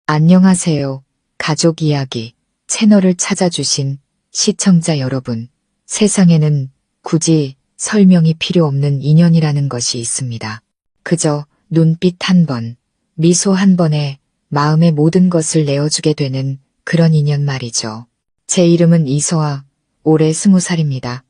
안녕하세요. 가족 이야기 채널을 찾아주신 시청자 여러분. 세상에는 굳이 설명이 필요 없는 인연이라는 것이 있습니다. 그저 눈빛 한 번, 미소 한 번에 마음의 모든 것을 내어주게 되는 그런 인연 말이죠. 제 이름은 이서아, 올해 20살입니다.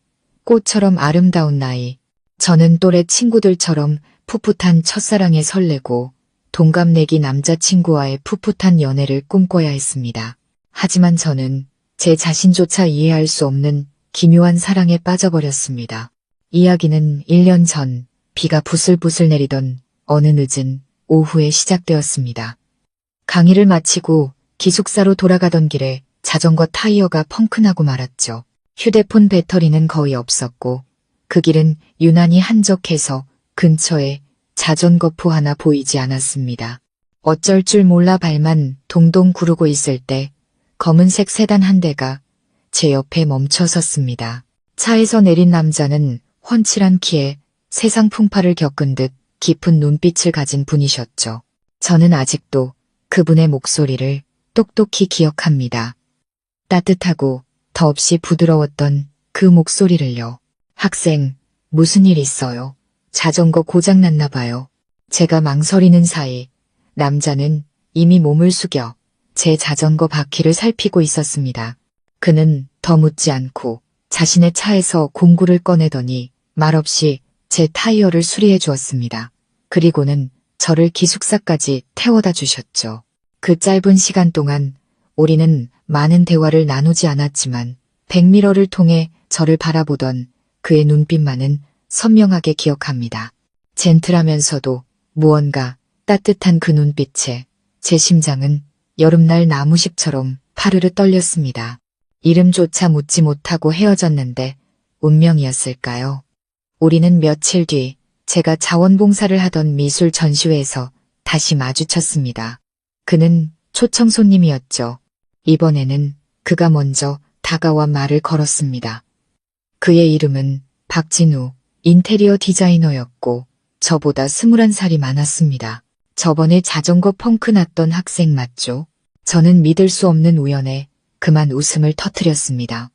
꽃처럼 아름다운 나이. 저는 또래 친구들처럼 풋풋한 첫사랑에 설레고 동갑내기 남자친구와의 풋풋한 연애를 꿈꿔야 했습니다. 하지만 저는 제 자신조차 이해할 수 없는 기묘한 사랑에 빠져버렸습니다. 이야기는 1년 전 비가 부슬부슬 내리던 어느 늦은 오후에 시작되었습니다. 강의를 마치고 기숙사로 돌아가던 길에 자전거 타이어가 펑크나고 말았죠. 휴대폰 배터리는 거의 없었고 그 길은 유난히 한적해서 근처에 자전거포 하나 보이지 않았습니다. 어쩔 줄 몰라 발만 동동 구르고 있을 때 검은색 세단 한 대가 제 옆에 멈춰 섰습니다. 차에서 내린 남자는 훤칠한 키에 세상 풍파를 겪은 듯 깊은 눈빛을 가진 분이셨죠. 저는 아직도 그분의 목소리를 똑똑히 기억합니다. 따뜻하고 더없이 부드러웠던 그 목소리를요. 학생, 무슨 일 있어요? 자전거 고장났나 봐요. 제가 망설이는 사이 남자는 이미 몸을 숙여 제 자전거 바퀴를 살피고 있었습니다. 그는 더 묻지 않고 자신의 차에서 공구를 꺼내더니 말없이 제 타이어를 수리해 주었습니다. 그리고는 저를 기숙사까지 태워다 주셨죠. 그 짧은 시간 동안 우리는 많은 대화를 나누지 않았지만 백미러를 통해 저를 바라보던 그의 눈빛만은 선명하게 기억합니다. 젠틀하면서도 무언가 따뜻한 그 눈빛에 제 심장은 여름날 나무잎처럼 파르르 떨렸습니다. 이름조차 묻지 못하고 헤어졌는데 운명이었을까요? 우리는 며칠 뒤 제가 자원봉사를 하던 미술 전시회에서 다시 마주쳤습니다. 그는 초청 손님이었죠. 이번에는 그가 먼저 다가와 말을 걸었습니다. 그의 이름은 박진우. 인테리어 디자이너였고 저보다 21살이 많았습니다. 저번에 자전거 펑크 났던 학생 맞죠? 저는 믿을 수 없는 우연에 그만 웃음을 터뜨렸습니다.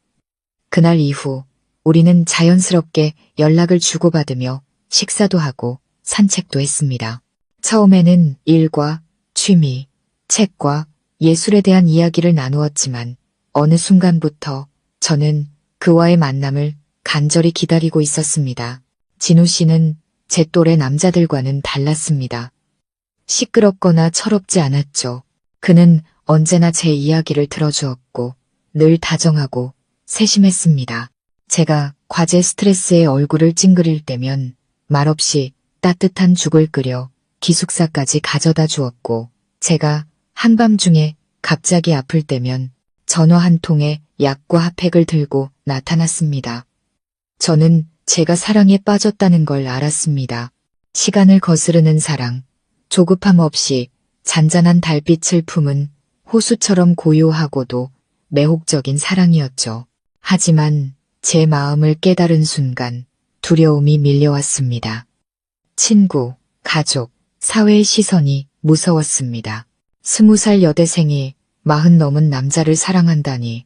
그날 이후 우리는 자연스럽게 연락을 주고받으며 식사도 하고 산책도 했습니다. 처음에는 일과 취미, 책과 예술에 대한 이야기를 나누었지만 어느 순간부터 저는 그와의 만남을 간절히 기다리고 있었습니다. 진우 씨는 제 또래 남자들과는 달랐습니다. 시끄럽거나 철없지 않았죠. 그는 언제나 제 이야기를 들어주었고 늘 다정하고 세심했습니다. 제가 과제 스트레스에 얼굴을 찡그릴 때면 말없이 따뜻한 죽을 끓여 기숙사까지 가져다 주었고 제가 한밤중에 갑자기 아플 때면 전화 한 통에 약과 핫팩을 들고 나타났습니다. 저는 제가 사랑에 빠졌다는 걸 알았습니다. 시간을 거스르는 사랑, 조급함 없이 잔잔한 달빛을 품은 호수처럼 고요하고도 매혹적인 사랑이었죠. 하지만 제 마음을 깨달은 순간 두려움이 밀려왔습니다. 친구, 가족, 사회의 시선이 무서웠습니다. 20살 여대생이 40 넘은 남자를 사랑한다니.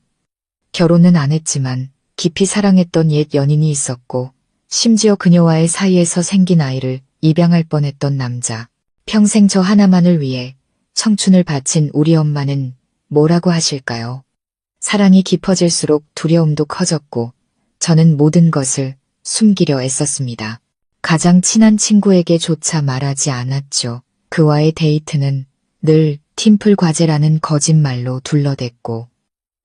결혼은 안 했지만 깊이 사랑했던 옛 연인이 있었고 심지어 그녀와의 사이에서 생긴 아이를 입양할 뻔했던 남자. 평생 저 하나만을 위해 청춘을 바친 우리 엄마는 뭐라고 하실까요? 사랑이 깊어질수록 두려움도 커졌고 저는 모든 것을 숨기려 애썼습니다. 가장 친한 친구에게조차 말하지 않았죠. 그와의 데이트는 늘 팀플 과제라는 거짓말로 둘러댔고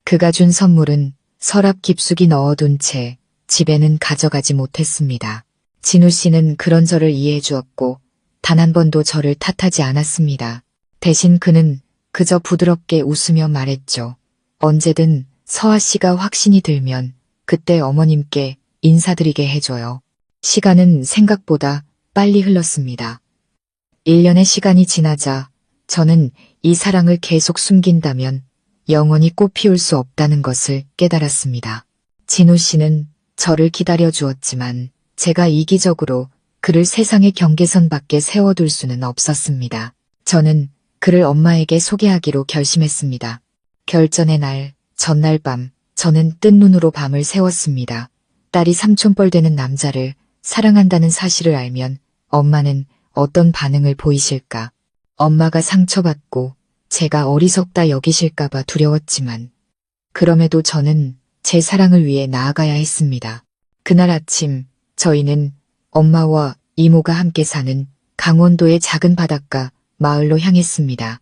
그가 준 선물은 서랍 깊숙이 넣어둔 채 집에는 가져가지 못했습니다. 진우 씨는 그런 저를 이해해 주었고 단 한 번도 저를 탓하지 않았습니다. 대신 그는 그저 부드럽게 웃으며 말했죠. 언제든 서아 씨가 확신이 들면 그때 어머님께 인사드리게 해줘요. 시간은 생각보다 빨리 흘렀습니다. 1년의 시간이 지나자 저는 이 사랑을 계속 숨긴다면 영원히 꽃 피울 수 없다는 것을 깨달았습니다. 진우 씨는 저를 기다려 주었지만 제가 이기적으로 그를 세상의 경계선 밖에 세워둘 수는 없었습니다. 저는 그를 엄마에게 소개하기로 결심했습니다. 결전의 날, 전날 밤, 저는 뜬 눈으로 밤을 새웠습니다. 딸이 삼촌뻘 되는 남자를 사랑한다는 사실을 알면 엄마는 어떤 반응을 보이실까? 엄마가 상처받고 제가 어리석다 여기실까봐 두려웠지만 그럼에도 저는 제 사랑을 위해 나아가야 했습니다. 그날 아침 저희는 엄마와 이모가 함께 사는 강원도의 작은 바닷가 마을로 향했습니다.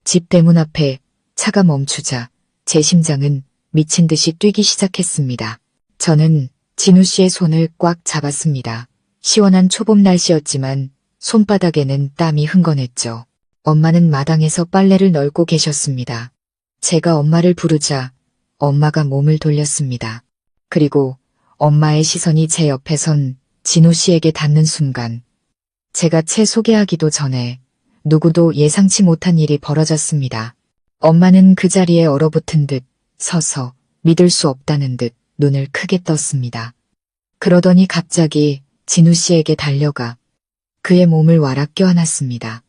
집 대문 앞에 차가 멈추자 제 심장은 미친 듯이 뛰기 시작했습니다. 저는 진우 씨의 손을 꽉 잡았습니다. 시원한 초봄 날씨였지만 손바닥에는 땀이 흥건했죠. 엄마는 마당에서 빨래를 널고 계셨습니다. 제가 엄마를 부르자 엄마가 몸을 돌렸습니다. 그리고 엄마의 시선이 제 옆에 선 진우 씨에게 닿는 순간 제가 채 소개하기도 전에 누구도 예상치 못한 일이 벌어졌습니다. 엄마는 그 자리에 얼어붙은 듯 서서 믿을 수 없다는 듯 눈을 크게 떴습니다. 그러더니 갑자기 진우 씨에게 달려가 그의 몸을 와락 껴안았습니다.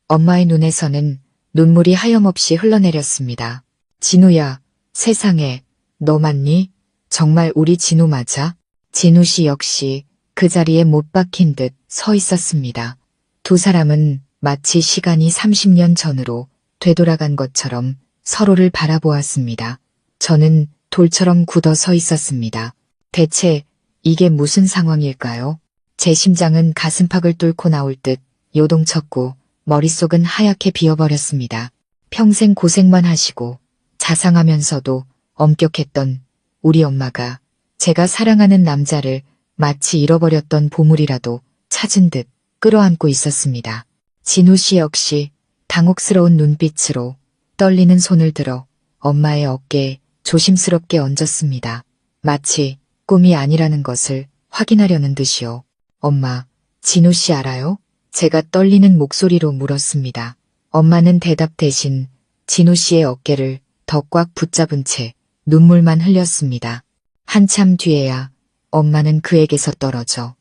엄마의 눈에서는 눈물이 하염없이 흘러내렸습니다. 진우야, 세상에, 너 맞니? 정말 우리 진우 맞아? 진우 씨 역시 그 자리에 못 박힌 듯 서 있었습니다. 두 사람은 마치 시간이 30년 전으로 되돌아간 것처럼 서로를 바라보았습니다. 저는 돌처럼 굳어 서 있었습니다. 대체 이게 무슨 상황일까요? 제 심장은 가슴팍을 뚫고 나올 듯 요동쳤고 머릿속은 하얗게 비어버렸습니다. 평생 고생만 하시고 자상하면서도 엄격했던 우리 엄마가 제가 사랑하는 남자를 마치 잃어버렸던 보물이라도 찾은 듯 끌어안고 있었습니다. 진우 씨 역시 당혹스러운 눈빛으로 떨리는 손을 들어 엄마의 어깨에 조심스럽게 얹었습니다. 마치 꿈이 아니라는 것을 확인하려는 듯이요. 엄마, 진우 씨 알아요? 제가 떨리는 목소리로 물었습니다. 엄마는 대답 대신 진우 씨의 어깨를 더 꽉 붙잡은 채 눈물만 흘렸습니다. 한참 뒤에야 엄마는 그에게서 떨어져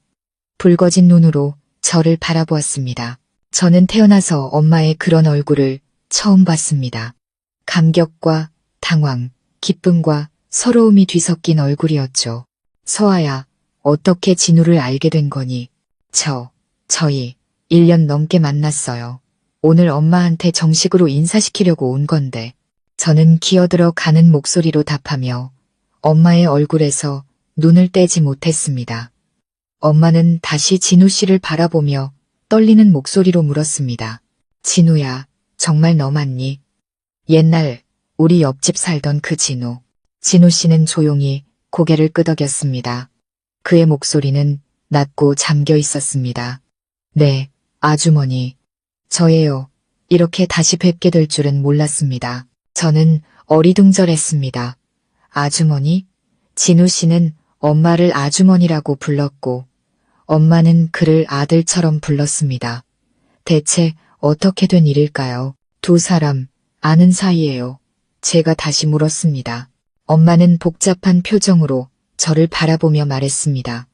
붉어진 눈으로 저를 바라보았습니다. 저는 태어나서 엄마의 그런 얼굴을 처음 봤습니다. 감격과 당황, 기쁨과 서러움이 뒤섞인 얼굴이었죠. 서아야, 어떻게 진우를 알게 된 거니? 저희 1년 넘게 만났어요. 오늘 엄마한테 정식으로 인사시키려고 온 건데. 저는 기어들어 가는 목소리로 답하며 엄마의 얼굴에서 눈을 떼지 못했습니다. 엄마는 다시 진우 씨를 바라보며 떨리는 목소리로 물었습니다. 진우야, 정말 너 맞니? 옛날 우리 옆집 살던 그 진우. 진우 씨는 조용히 고개를 끄덕였습니다. 그의 목소리는 낮고 잠겨 있었습니다. 네, 아주머니. 저예요. 이렇게 다시 뵙게 될 줄은 몰랐습니다. 저는 어리둥절했습니다. 아주머니? 진우 씨는 엄마를 아주머니라고 불렀고 엄마는 그를 아들처럼 불렀습니다. 대체 어떻게 된 일일까요? 두 사람 아는 사이예요. 제가 다시 물었습니다. 엄마는 복잡한 표정으로 저를 바라보며 말했습니다.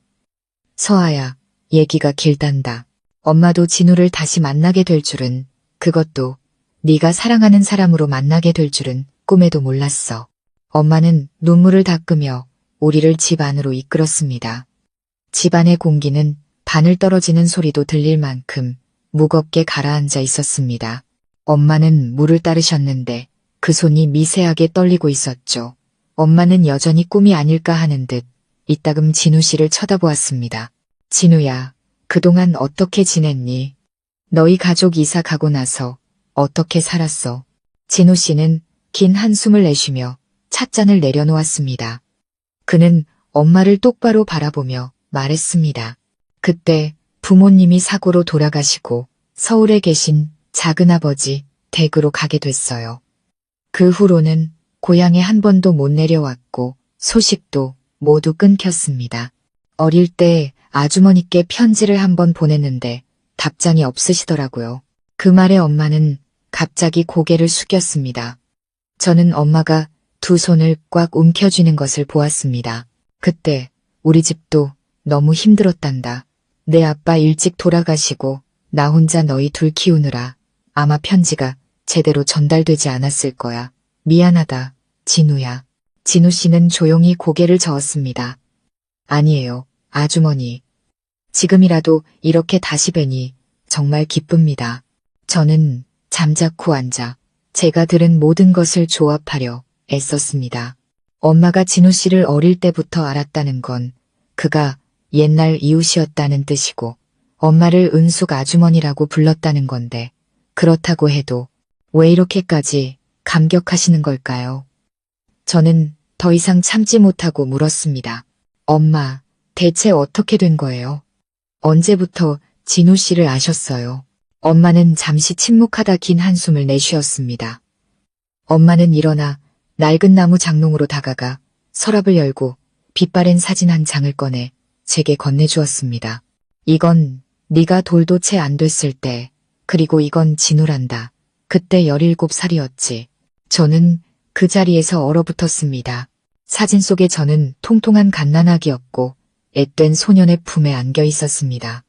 서아야, 얘기가 길단다. 엄마도 진우를 다시 만나게 될 줄은, 그것도 네가 사랑하는 사람으로 만나게 될 줄은 꿈에도 몰랐어. 엄마는 눈물을 닦으며 우리를 집 안으로 이끌었습니다. 집 안의 공기는 바늘 떨어지는 소리도 들릴 만큼 무겁게 가라앉아 있었습니다. 엄마는 물을 따르셨는데 그 손이 미세하게 떨리고 있었죠. 엄마는 여전히 꿈이 아닐까 하는 듯 이따금 진우 씨를 쳐다보았습니다. 진우야, 그동안 어떻게 지냈니? 너희 가족 이사 가고 나서 어떻게 살았어? 진우 씨는 긴 한숨을 내쉬며 찻잔을 내려놓았습니다. 그는 엄마를 똑바로 바라보며 말했습니다. 그때 부모님이 사고로 돌아가시고 서울에 계신 작은아버지 댁으로 가게 됐어요. 그 후로는 고향에 한 번도 못 내려왔고 소식도 모두 끊겼습니다. 어릴 때 아주머니께 편지를 한 번 보냈는데 답장이 없으시더라고요. 그 말에 엄마는 갑자기 고개를 숙였습니다. 저는 엄마가 두 손을 꽉 움켜쥐는 것을 보았습니다. 그때 우리 집도 너무 힘들었단다. 내 아빠 일찍 돌아가시고 나 혼자 너희 둘 키우느라 아마 편지가 제대로 전달되지 않았을 거야. 미안하다, 진우야. 진우 씨는 조용히 고개를 저었습니다. 아니에요, 아주머니. 지금이라도 이렇게 다시 뵈니 정말 기쁩니다. 저는 잠자코 앉아 제가 들은 모든 것을 조합하려 애썼습니다. 엄마가 진우 씨를 어릴 때부터 알았다는 건 그가 옛날 이웃이었다는 뜻이고 엄마를 은숙 아주머니라고 불렀다는 건데 그렇다고 해도 왜 이렇게까지 감격하시는 걸까요? 저는 더 이상 참지 못하고 물었습니다. 엄마, 대체 어떻게 된 거예요? 언제부터 진우 씨를 아셨어요? 엄마는 잠시 침묵하다 긴 한숨을 내쉬었습니다. 엄마는 일어나 낡은 나무 장롱으로 다가가 서랍을 열고 빛바랜 사진 한 장을 꺼내 제게 건네주었습니다. 이건 네가 돌도 채 안 됐을 때, 그리고 이건 진우란다. 그때 17살이었지. 저는 그 자리에서 얼어붙었습니다. 사진 속의 저는 통통한 갓난아기였고 앳된 소년의 품에 안겨 있었습니다.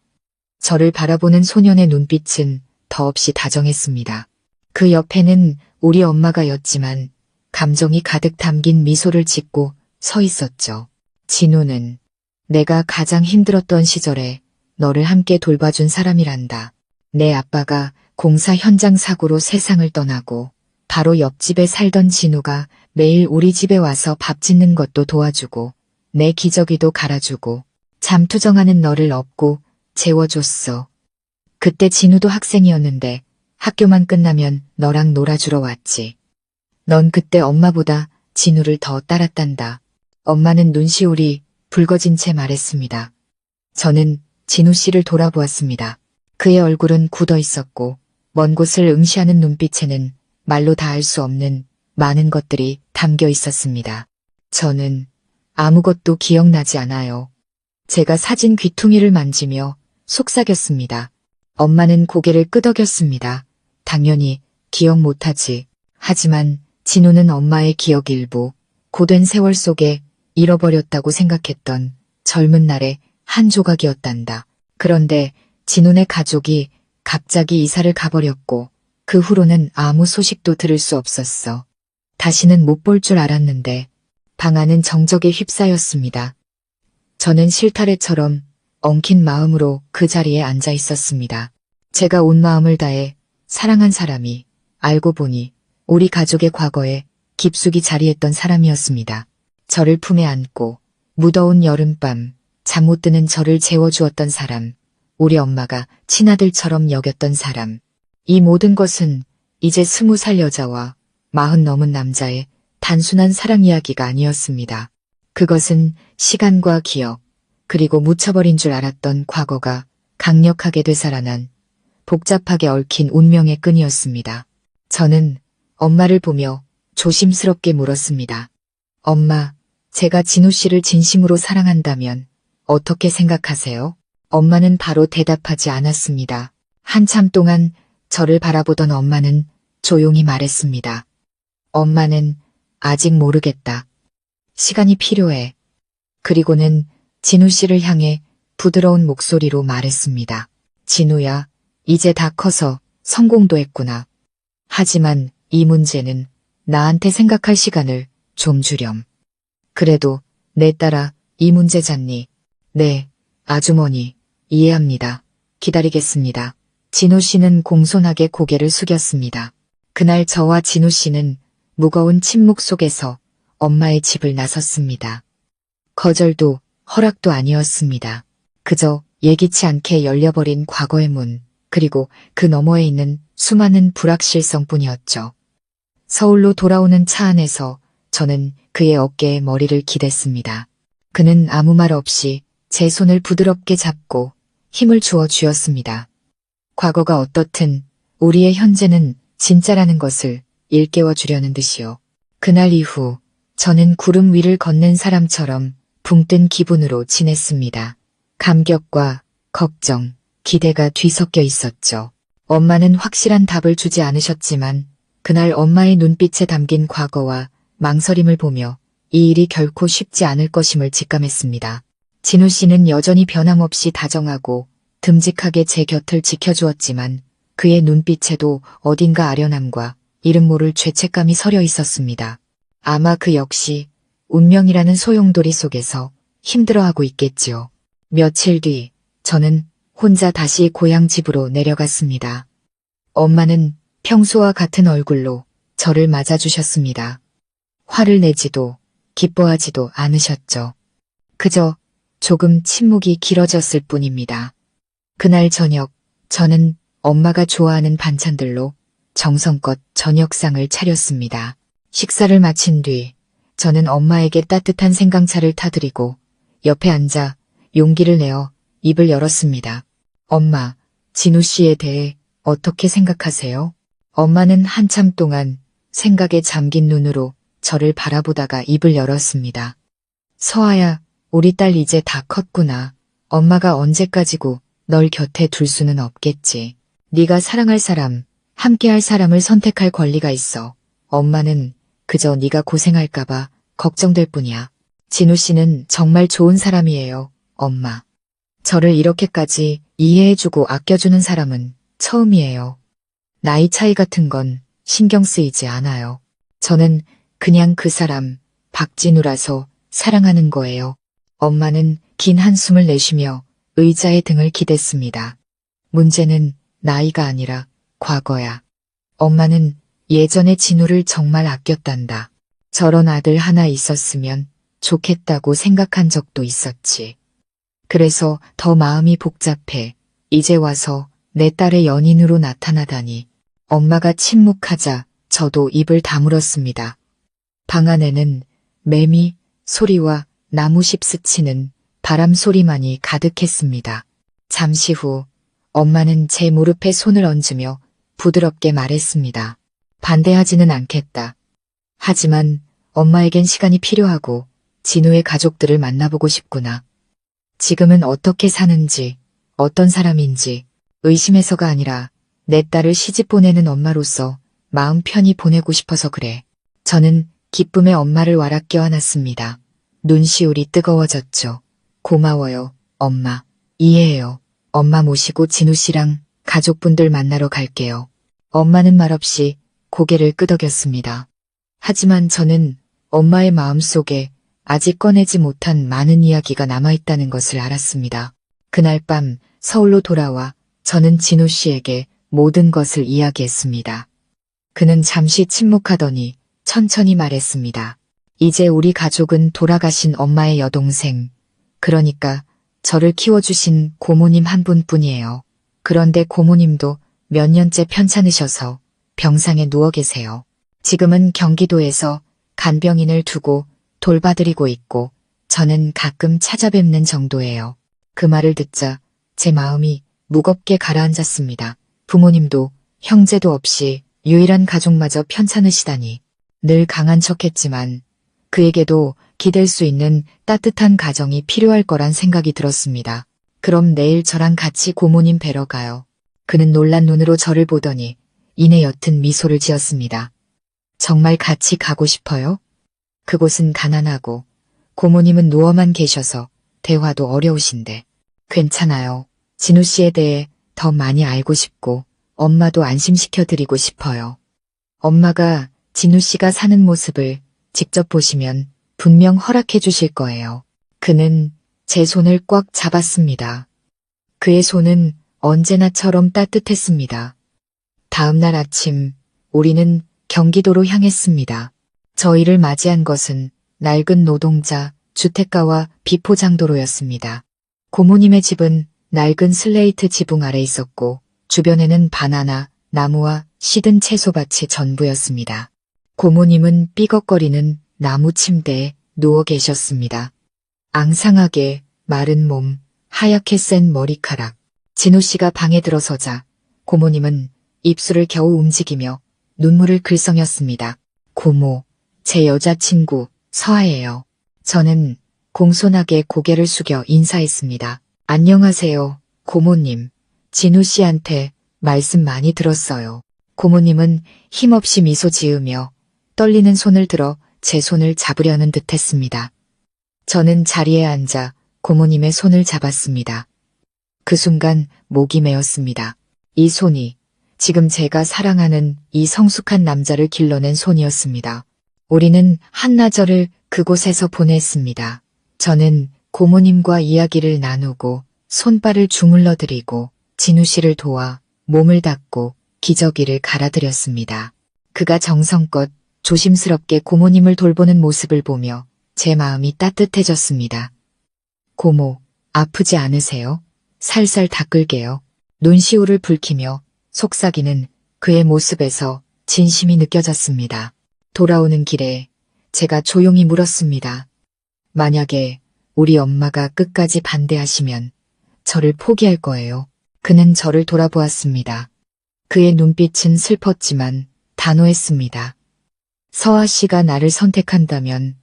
저를 바라보는 소년의 눈빛은 더없이 다정했습니다. 그 옆에는 우리 엄마가였지만 감정이 가득 담긴 미소를 짓고 서 있었죠. 진우는 내가 가장 힘들었던 시절에 너를 함께 돌봐준 사람이란다. 내 아빠가 공사 현장 사고로 세상을 떠나고 바로 옆집에 살던 진우가 매일 우리 집에 와서 밥 짓는 것도 도와주고 내 기저귀도 갈아주고 잠투정하는 너를 업고 재워줬어. 그때 진우도 학생이었는데 학교만 끝나면 너랑 놀아주러 왔지. 넌 그때 엄마보다 진우를 더 따랐단다. 엄마는 눈시울이 붉어진 채 말했습니다. 저는 진우 씨를 돌아보았습니다. 그의 얼굴은 굳어 있었고 먼 곳을 응시하는 눈빛에는 말로 다 알 수 없는 많은 것들이 담겨 있었습니다. 저는 아무것도 기억나지 않아요. 제가 사진 귀퉁이를 만지며 속삭였습니다. 엄마는 고개를 끄덕였습니다. 당연히 기억 못하지. 하지만 진우는 엄마의 기억 일부, 고된 세월 속에 잃어버렸다고 생각했던 젊은 날의 한 조각이었단다. 그런데 진우네 가족이 갑자기 이사를 가버렸고 그 후로는 아무 소식도 들을 수 없었어. 다시는 못 볼 줄 알았는데 방 안은 정적에 휩싸였습니다. 저는 실타래처럼 엉킨 마음으로 그 자리에 앉아 있었습니다. 제가 온 마음을 다해 사랑한 사람이 알고 보니 우리 가족의 과거에 깊숙이 자리했던 사람이었습니다. 저를 품에 안고 무더운 여름밤 잠 못 드는 저를 재워주었던 사람, 우리 엄마가 친아들처럼 여겼던 사람. 이 모든 것은 이제 20살 여자와 40 넘은 남자의 단순한 사랑 이야기가 아니었습니다. 그것은 시간과 기억, 그리고 묻혀버린 줄 알았던 과거가 강력하게 되살아난 복잡하게 얽힌 운명의 끈이었습니다. 저는 엄마를 보며 조심스럽게 물었습니다. 엄마, 제가 진우 씨를 진심으로 사랑한다면 어떻게 생각하세요? 엄마는 바로 대답하지 않았습니다. 한참 동안 저를 바라보던 엄마는 조용히 말했습니다. 엄마는 아직 모르겠다. 시간이 필요해. 그리고는 진우 씨를 향해 부드러운 목소리로 말했습니다. 진우야, 이제 다 커서 성공도 했구나. 하지만 이 문제는 나한테 생각할 시간을 좀 주렴. 그래도 내 딸아, 이 문제잖니. 네, 아주머니, 이해합니다. 기다리겠습니다. 진우 씨는 공손하게 고개를 숙였습니다. 그날 저와 진우 씨는 무거운 침묵 속에서 엄마의 집을 나섰습니다. 거절도 허락도 아니었습니다. 그저 예기치 않게 열려버린 과거의 문, 그리고 그 너머에 있는 수많은 불확실성뿐이었죠. 서울로 돌아오는 차 안에서 저는 그의 어깨에 머리를 기댔습니다. 그는 아무 말 없이 제 손을 부드럽게 잡고 힘을 주어 주었습니다. 과거가 어떻든 우리의 현재는 진짜라는 것을 일깨워 주려는 듯이요. 그날 이후 저는 구름 위를 걷는 사람처럼 붕뜬 기분으로 지냈습니다. 감격과 걱정, 기대가 뒤섞여 있었죠. 엄마는 확실한 답을 주지 않으셨지만 그날 엄마의 눈빛에 담긴 과거와 망설임을 보며 이 일이 결코 쉽지 않을 것임을 직감했습니다. 진우 씨는 여전히 변함없이 다정하고 듬직하게 제 곁을 지켜주었지만 그의 눈빛에도 어딘가 아련함과 이름 모를 죄책감이 서려 있었습니다. 아마 그 역시 운명이라는 소용돌이 속에서 힘들어하고 있겠지요. 며칠 뒤 저는 혼자 다시 고향 집으로 내려갔습니다. 엄마는 평소와 같은 얼굴로 저를 맞아주셨습니다. 화를 내지도 기뻐하지도 않으셨죠. 그저 조금 침묵이 길어졌을 뿐입니다. 그날 저녁 저는 엄마가 좋아하는 반찬들로 정성껏 저녁상을 차렸습니다. 식사를 마친 뒤 저는 엄마에게 따뜻한 생강차를 타드리고 옆에 앉아 용기를 내어 입을 열었습니다. 엄마, 진우 씨에 대해 어떻게 생각하세요? 엄마는 한참 동안 생각에 잠긴 눈으로 저를 바라보다가 입을 열었습니다. 서아야, 우리 딸 이제 다 컸구나. 엄마가 언제까지고 널 곁에 둘 수는 없겠지. 네가 사랑할 사람, 함께할 사람을 선택할 권리가 있어. 엄마는 그저 네가 고생할까봐 걱정될 뿐이야. 진우 씨는 정말 좋은 사람이에요, 엄마. 저를 이렇게까지 이해해주고 아껴주는 사람은 처음이에요. 나이 차이 같은 건 신경 쓰이지 않아요. 저는 그냥 그 사람, 박진우라서 사랑하는 거예요. 엄마는 긴 한숨을 내쉬며 의자에 등을 기댔습니다. 문제는 나이가 아니라 과거야. 엄마는 예전에 진우를 정말 아꼈단다. 저런 아들 하나 있었으면 좋겠다고 생각한 적도 있었지. 그래서 더 마음이 복잡해 이제 와서 내 딸의 연인으로 나타나다니. 엄마가 침묵하자 저도 입을 다물었습니다. 방 안에는 매미 소리와 나무십 스치는 바람 소리만이 가득했습니다. 잠시 후 엄마는 제 무릎에 손을 얹으며 부드럽게 말했습니다. 반대하지는 않겠다. 하지만 엄마에겐 시간이 필요하고 진우의 가족들을 만나보고 싶구나. 지금은 어떻게 사는지, 어떤 사람인지 의심해서가 아니라 내 딸을 시집 보내는 엄마로서 마음 편히 보내고 싶어서 그래. 저는 기쁨에 엄마를 와락 껴안았습니다. 눈시울이 뜨거워졌죠. 고마워요, 엄마. 이해해요. 엄마 모시고 진우 씨랑 가족분들 만나러 갈게요. 엄마는 말없이 고개를 끄덕였습니다. 하지만 저는 엄마의 마음속에 아직 꺼내지 못한 많은 이야기가 남아있다는 것을 알았습니다. 그날 밤 서울로 돌아와 저는 진우 씨에게 모든 것을 이야기했습니다. 그는 잠시 침묵하더니 천천히 말했습니다. 이제 우리 가족은 돌아가신 엄마의 여동생, 그러니까 저를 키워주신 고모님 한 분뿐이에요. 그런데 고모님도 몇 년째 편찮으셔서 병상에 누워 계세요. 지금은 경기도에서 간병인을 두고 돌봐드리고 있고 저는 가끔 찾아뵙는 정도예요. 그 말을 듣자 제 마음이 무겁게 가라앉았습니다. 부모님도 형제도 없이 유일한 가족마저 편찮으시다니. 늘 강한 척했지만 그에게도 기댈 수 있는 따뜻한 가정이 필요할 거란 생각이 들었습니다. 그럼 내일 저랑 같이 고모님 뵈러 가요. 그는 놀란 눈으로 저를 보더니 이내 옅은 미소를 지었습니다. 정말 같이 가고 싶어요? 그곳은 가난하고 고모님은 누워만 계셔서 대화도 어려우신데. 괜찮아요. 진우 씨에 대해 더 많이 알고 싶고 엄마도 안심시켜드리고 싶어요. 엄마가 진우 씨가 사는 모습을 직접 보시면 분명 허락해 주실 거예요. 그는 제 손을 꽉 잡았습니다. 그의 손은 언제나처럼 따뜻했습니다. 다음 날 아침 우리는 경기도로 향했습니다. 저희를 맞이한 것은 낡은 노동자 주택가와 비포장도로였습니다. 고모님의 집은 낡은 슬레이트 지붕 아래 있었고 주변에는 바나나, 나무와 시든 채소밭이 전부였습니다. 고모님은 삐걱거리는 나무 침대에 누워 계셨습니다. 앙상하게 마른 몸, 하얗게 센 머리카락. 진우 씨가 방에 들어서자 고모님은 입술을 겨우 움직이며 눈물을 글썽였습니다. 고모, 제 여자친구 서아예요. 저는 공손하게 고개를 숙여 인사했습니다. 안녕하세요, 고모님. 진우 씨한테 말씀 많이 들었어요. 고모님은 힘없이 미소 지으며 떨리는 손을 들어 제 손을 잡으려는 듯 했습니다. 저는 자리에 앉아 고모님의 손을 잡았습니다. 그 순간 목이 메었습니다. 이 손이 지금 제가 사랑하는 이 성숙한 남자를 길러낸 손이었습니다. 우리는 한나절을 그곳에서 보냈습니다. 저는 고모님과 이야기를 나누고 손발을 주물러 드리고 진우 씨를 도와 몸을 닦고 기저귀를 갈아드렸습니다. 그가 정성껏 조심스럽게 고모님을 돌보는 모습을 보며 제 마음이 따뜻해졌습니다. 고모, 아프지 않으세요? 살살 닦을게요. 눈시울을 붉히며 속삭이는 그의 모습에서 진심이 느껴졌습니다. 돌아오는 길에 제가 조용히 물었습니다. 만약에 우리 엄마가 끝까지 반대하시면 저를 포기할 거예요. 그는 저를 돌아보았습니다. 그의 눈빛은 슬펐지만 단호했습니다. 서아 씨가 나를 선택한다면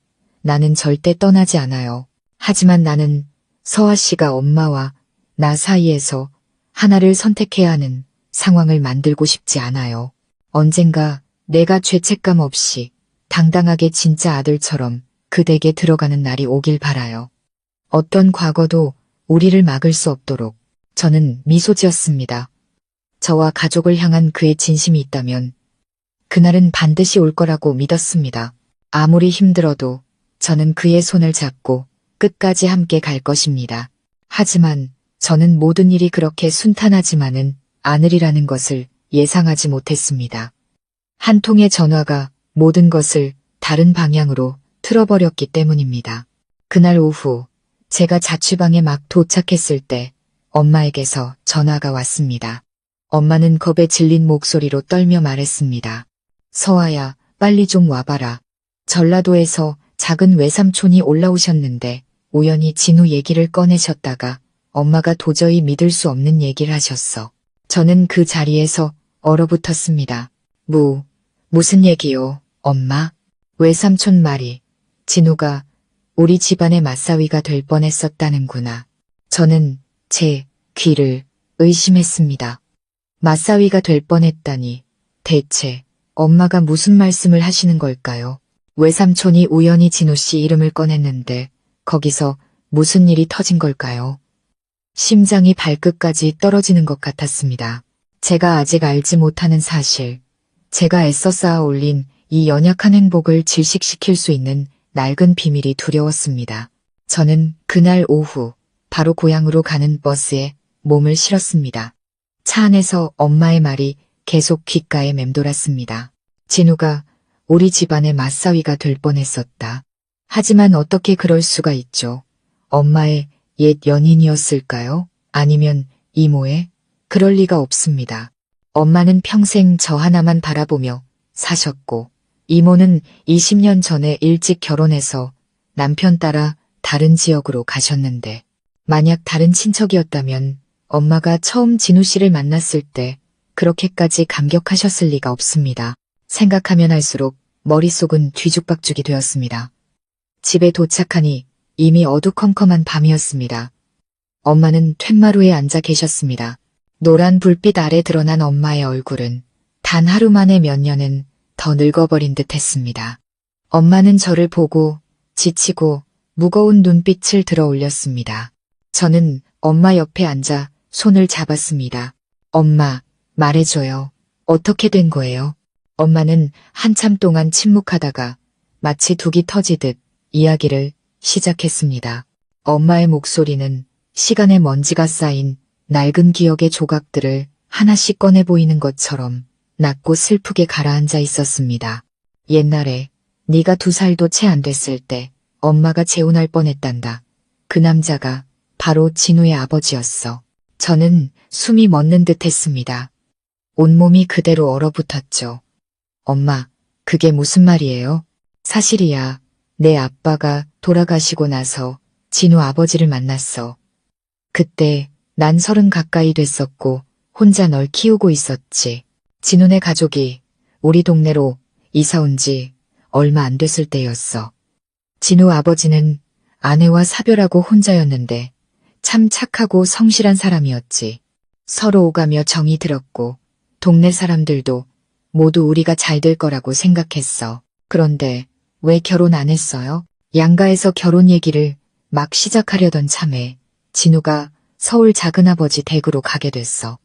나는 절대 떠나지 않아요. 하지만 나는 서아 씨가 엄마와 나 사이에서 하나를 선택해야 하는 상황을 만들고 싶지 않아요. 언젠가 내가 죄책감 없이 당당하게 진짜 아들처럼 그댁에 들어가는 날이 오길 바라요. 어떤 과거도 우리를 막을 수 없도록. 저는 미소 지었습니다. 저와 가족을 향한 그의 진심이 있다면 그날은 반드시 올 거라고 믿었습니다. 아무리 힘들어도 저는 그의 손을 잡고 끝까지 함께 갈 것입니다. 하지만 저는 모든 일이 그렇게 순탄하지만은 않으리라는 것을 예상하지 못했습니다. 한 통의 전화가 모든 것을 다른 방향으로 틀어버렸기 때문입니다. 그날 오후 제가 자취방에 막 도착했을 때 엄마에게서 전화가 왔습니다. 엄마는 겁에 질린 목소리로 떨며 말했습니다. 서아야, 빨리 좀 와봐라. 전라도에서 작은 외삼촌이 올라오셨는데 우연히 진우 얘기를 꺼내셨다가 엄마가 도저히 믿을 수 없는 얘기를 하셨어. 저는 그 자리에서 얼어붙었습니다. 무슨 얘기요, 엄마? 외삼촌 말이 진우가 우리 집안의 맞사위가 될 뻔했었다는구나. 저는 제 귀를 의심했습니다. 맞사위가 될 뻔했다니 대체 엄마가 무슨 말씀을 하시는 걸까요? 외삼촌이 우연히 진우 씨 이름을 꺼냈는데 거기서 무슨 일이 터진 걸까요? 심장이 발끝까지 떨어지는 것 같았습니다. 제가 아직 알지 못하는 사실, 제가 애써 쌓아 올린 이 연약한 행복을 질식시킬 수 있는 낡은 비밀이 두려웠습니다. 저는 그날 오후 바로 고향으로 가는 버스에 몸을 실었습니다. 차 안에서 엄마의 말이 계속 귓가에 맴돌았습니다. 진우가 우리 집안의 맞사위가 될 뻔했었다. 하지만 어떻게 그럴 수가 있죠? 엄마의 옛 연인이었을까요? 아니면 이모의? 그럴 리가 없습니다. 엄마는 평생 저 하나만 바라보며 사셨고 이모는 20년 전에 일찍 결혼해서 남편 따라 다른 지역으로 가셨는데 만약 다른 친척이었다면 엄마가 처음 진우 씨를 만났을 때 그렇게까지 감격하셨을 리가 없습니다. 생각하면 할수록 머릿속은 뒤죽박죽이 되었습니다. 집에 도착하니 이미 어두컴컴한 밤이었습니다. 엄마는 툇마루에 앉아 계셨습니다. 노란 불빛 아래 드러난 엄마의 얼굴은 단 하루 만에 몇 년은 더 늙어버린 듯 했습니다. 엄마는 저를 보고 지치고 무거운 눈빛을 들어 올렸습니다. 저는 엄마 옆에 앉아 손을 잡았습니다. 엄마, 말해줘요. 어떻게 된 거예요? 엄마는 한참 동안 침묵하다가 마치 둑이 터지듯 이야기를 시작했습니다. 엄마의 목소리는 시간의 먼지가 쌓인 낡은 기억의 조각들을 하나씩 꺼내 보이는 것처럼 낮고 슬프게 가라앉아 있었습니다. 옛날에 네가 2살도 채 안 됐을 때 엄마가 재혼할 뻔했단다. 그 남자가 바로 진우의 아버지였어. 저는 숨이 멎는 듯 했습니다. 온몸이 그대로 얼어붙었죠. 엄마, 그게 무슨 말이에요? 사실이야. 내 아빠가 돌아가시고 나서 진우 아버지를 만났어. 그때 난 30 가까이 됐었고 혼자 널 키우고 있었지. 진우네 가족이 우리 동네로 이사 온 지 얼마 안 됐을 때였어. 진우 아버지는 아내와 사별하고 혼자였는데 참 착하고 성실한 사람이었지. 서로 오가며 정이 들었고 동네 사람들도 모두 우리가 잘 될 거라고 생각했어. 그런데 왜 결혼 안 했어요? 양가에서 결혼 얘기를 막 시작하려던 참에 진우가 서울 작은아버지 댁으로 가게 됐어.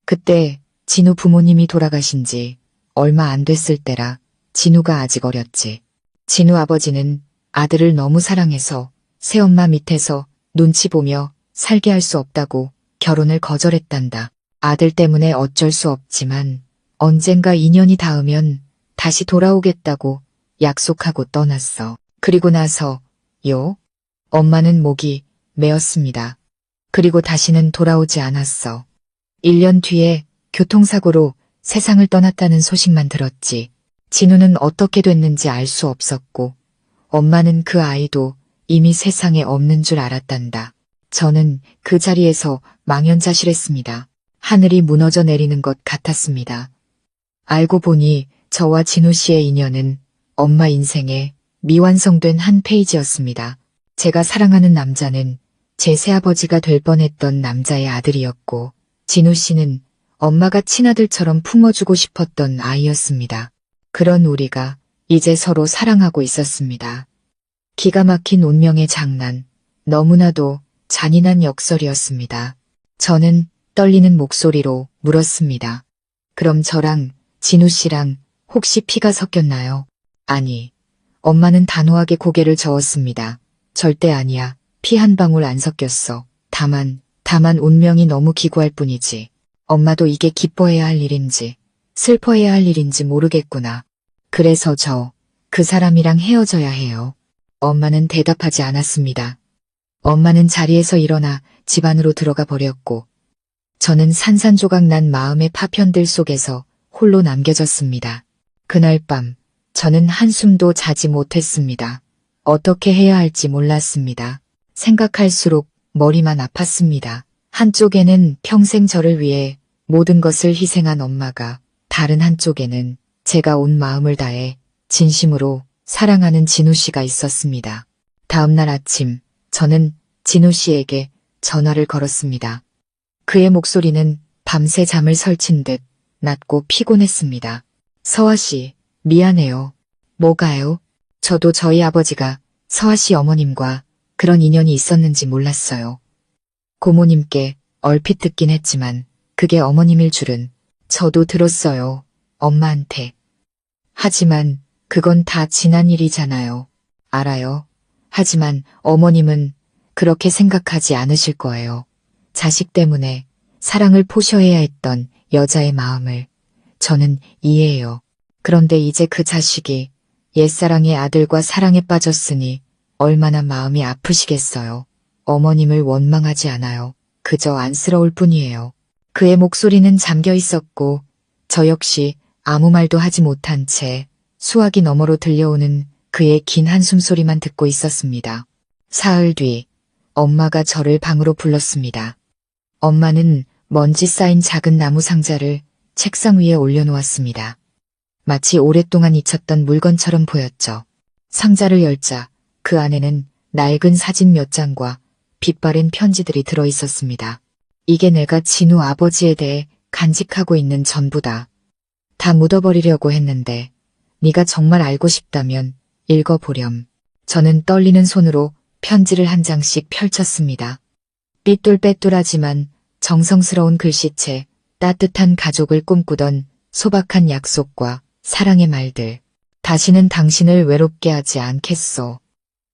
그때 진우 부모님이 돌아가신 지 얼마 안 됐을 때라 진우가 아직 어렸지. 진우 아버지는 아들을 너무 사랑해서 새엄마 밑에서 눈치 보며 살게 할 수 없다고 결혼을 거절했단다. 아들 때문에 어쩔 수 없지만 언젠가 인연이 닿으면 다시 돌아오겠다고 약속하고 떠났어. 그리고 나서 엄마는 목이 메었습니다. 그리고 다시는 돌아오지 않았어. 1년 뒤에 교통사고로 세상을 떠났다는 소식만 들었지. 진우는 어떻게 됐는지 알 수 없었고 엄마는 그 아이도 이미 세상에 없는 줄 알았단다. 저는 그 자리에서 망연자실했습니다. 하늘이 무너져 내리는 것 같았습니다. 알고 보니 저와 진우 씨의 인연은 엄마 인생의 미완성된 한 페이지였습니다. 제가 사랑하는 남자는 제 새아버지가 될 뻔했던 남자의 아들이었고 진우 씨는 엄마가 친아들처럼 품어주고 싶었던 아이였습니다. 그런 우리가 이제 서로 사랑하고 있었습니다. 기가 막힌 운명의 장난, 너무나도 잔인한 역설이었습니다. 저는 떨리는 목소리로 물었습니다. 그럼 저랑 진우 씨랑 혹시 피가 섞였나요? 아니, 엄마는 단호하게 고개를 저었습니다. 절대 아니야. 피 한 방울 안 섞였어. 다만 운명이 너무 기구할 뿐이지. 엄마도 이게 기뻐해야 할 일인지 슬퍼해야 할 일인지 모르겠구나. 그래서 그 사람이랑 헤어져야 해요. 엄마는 대답하지 않았습니다. 엄마는 자리에서 일어나 집 안으로 들어가 버렸고 저는 산산조각 난 마음의 파편들 속에서 홀로 남겨졌습니다. 그날 밤 저는 한숨도 자지 못했습니다. 어떻게 해야 할지 몰랐습니다. 생각할수록 머리만 아팠습니다. 한쪽에는 평생 저를 위해 모든 것을 희생한 엄마가, 다른 한쪽에는 제가 온 마음을 다해 진심으로 사랑하는 진우 씨가 있었습니다. 다음날 아침 저는 진우 씨에게 전화를 걸었습니다. 그의 목소리는 밤새 잠을 설친 듯 낮고 피곤했습니다. 서아 씨, 미안해요. 뭐가요? 저도 저희 아버지가 서아 씨 어머님과 그런 인연이 있었는지 몰랐어요. 고모님께 얼핏 듣긴 했지만 그게 어머님일 줄은. 저도 들었어요. 엄마한테. 하지만 그건 다 지난 일이잖아요. 알아요. 하지만 어머님은 그렇게 생각하지 않으실 거예요. 자식 때문에 사랑을 포셔해야 했던 여자의 마음을 저는 이해해요. 그런데 이제 그 자식이 옛사랑의 아들과 사랑에 빠졌으니 얼마나 마음이 아프시겠어요. 어머님을 원망하지 않아요. 그저 안쓰러울 뿐이에요. 그의 목소리는 잠겨 있었고 저 역시 아무 말도 하지 못한 채 수화기 너머로 들려오는 그의 긴 한숨 소리만 듣고 있었습니다. 사흘 뒤 엄마가 저를 방으로 불렀습니다. 엄마는 먼지 쌓인 작은 나무 상자를 책상 위에 올려놓았습니다. 마치 오랫동안 잊혔던 물건처럼 보였죠. 상자를 열자 그 안에는 낡은 사진 몇 장과 빛바랜 편지들이 들어있었습니다. 이게 내가 진우 아버지에 대해 간직하고 있는 전부다. 다 묻어버리려고 했는데 네가 정말 알고 싶다면 읽어보렴. 저는 떨리는 손으로 편지를 한 장씩 펼쳤습니다. 삐뚤빼뚤하지만 정성스러운 글씨체, 따뜻한 가족을 꿈꾸던 소박한 약속과 사랑의 말들. 다시는 당신을 외롭게 하지 않겠소.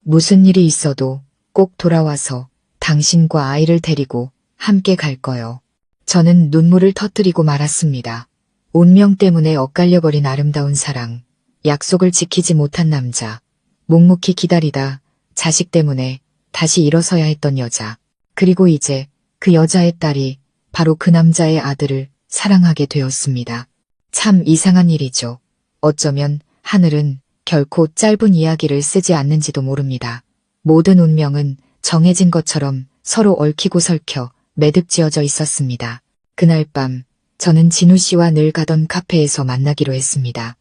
무슨 일이 있어도 꼭 돌아와서 당신과 아이를 데리고 함께 갈 거요. 저는 눈물을 터뜨리고 말았습니다. 운명 때문에 엇갈려버린 아름다운 사랑, 약속을 지키지 못한 남자, 묵묵히 기다리다 자식 때문에 다시 일어서야 했던 여자, 그리고 이제 그 여자의 딸이 바로 그 남자의 아들을 사랑하게 되었습니다. 참 이상한 일이죠. 어쩌면 하늘은 결코 짧은 이야기를 쓰지 않는지도 모릅니다. 모든 운명은 정해진 것처럼 서로 얽히고 설켜 매듭지어져 있었습니다. 그날 밤 저는 진우 씨와 늘 가던 카페에서 만나기로 했습니다.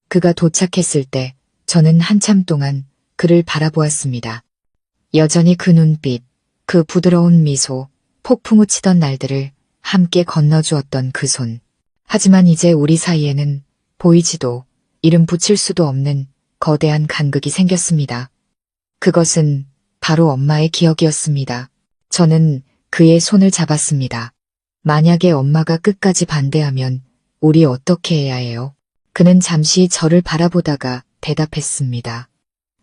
그가 도착했을 때 저는 한참 동안 그를 바라보았습니다. 여전히 그 눈빛, 그 부드러운 미소, 폭풍우 치던 날들을 함께 건너주었던 그 손. 하지만 이제 우리 사이에는 보이지도 이름 붙일 수도 없는 거대한 간극이 생겼습니다. 그것은 바로 엄마의 기억이었습니다. 저는 그의 손을 잡았습니다. 만약에 엄마가 끝까지 반대하면 우리 어떻게 해야 해요? 그는 잠시 저를 바라보다가 대답했습니다.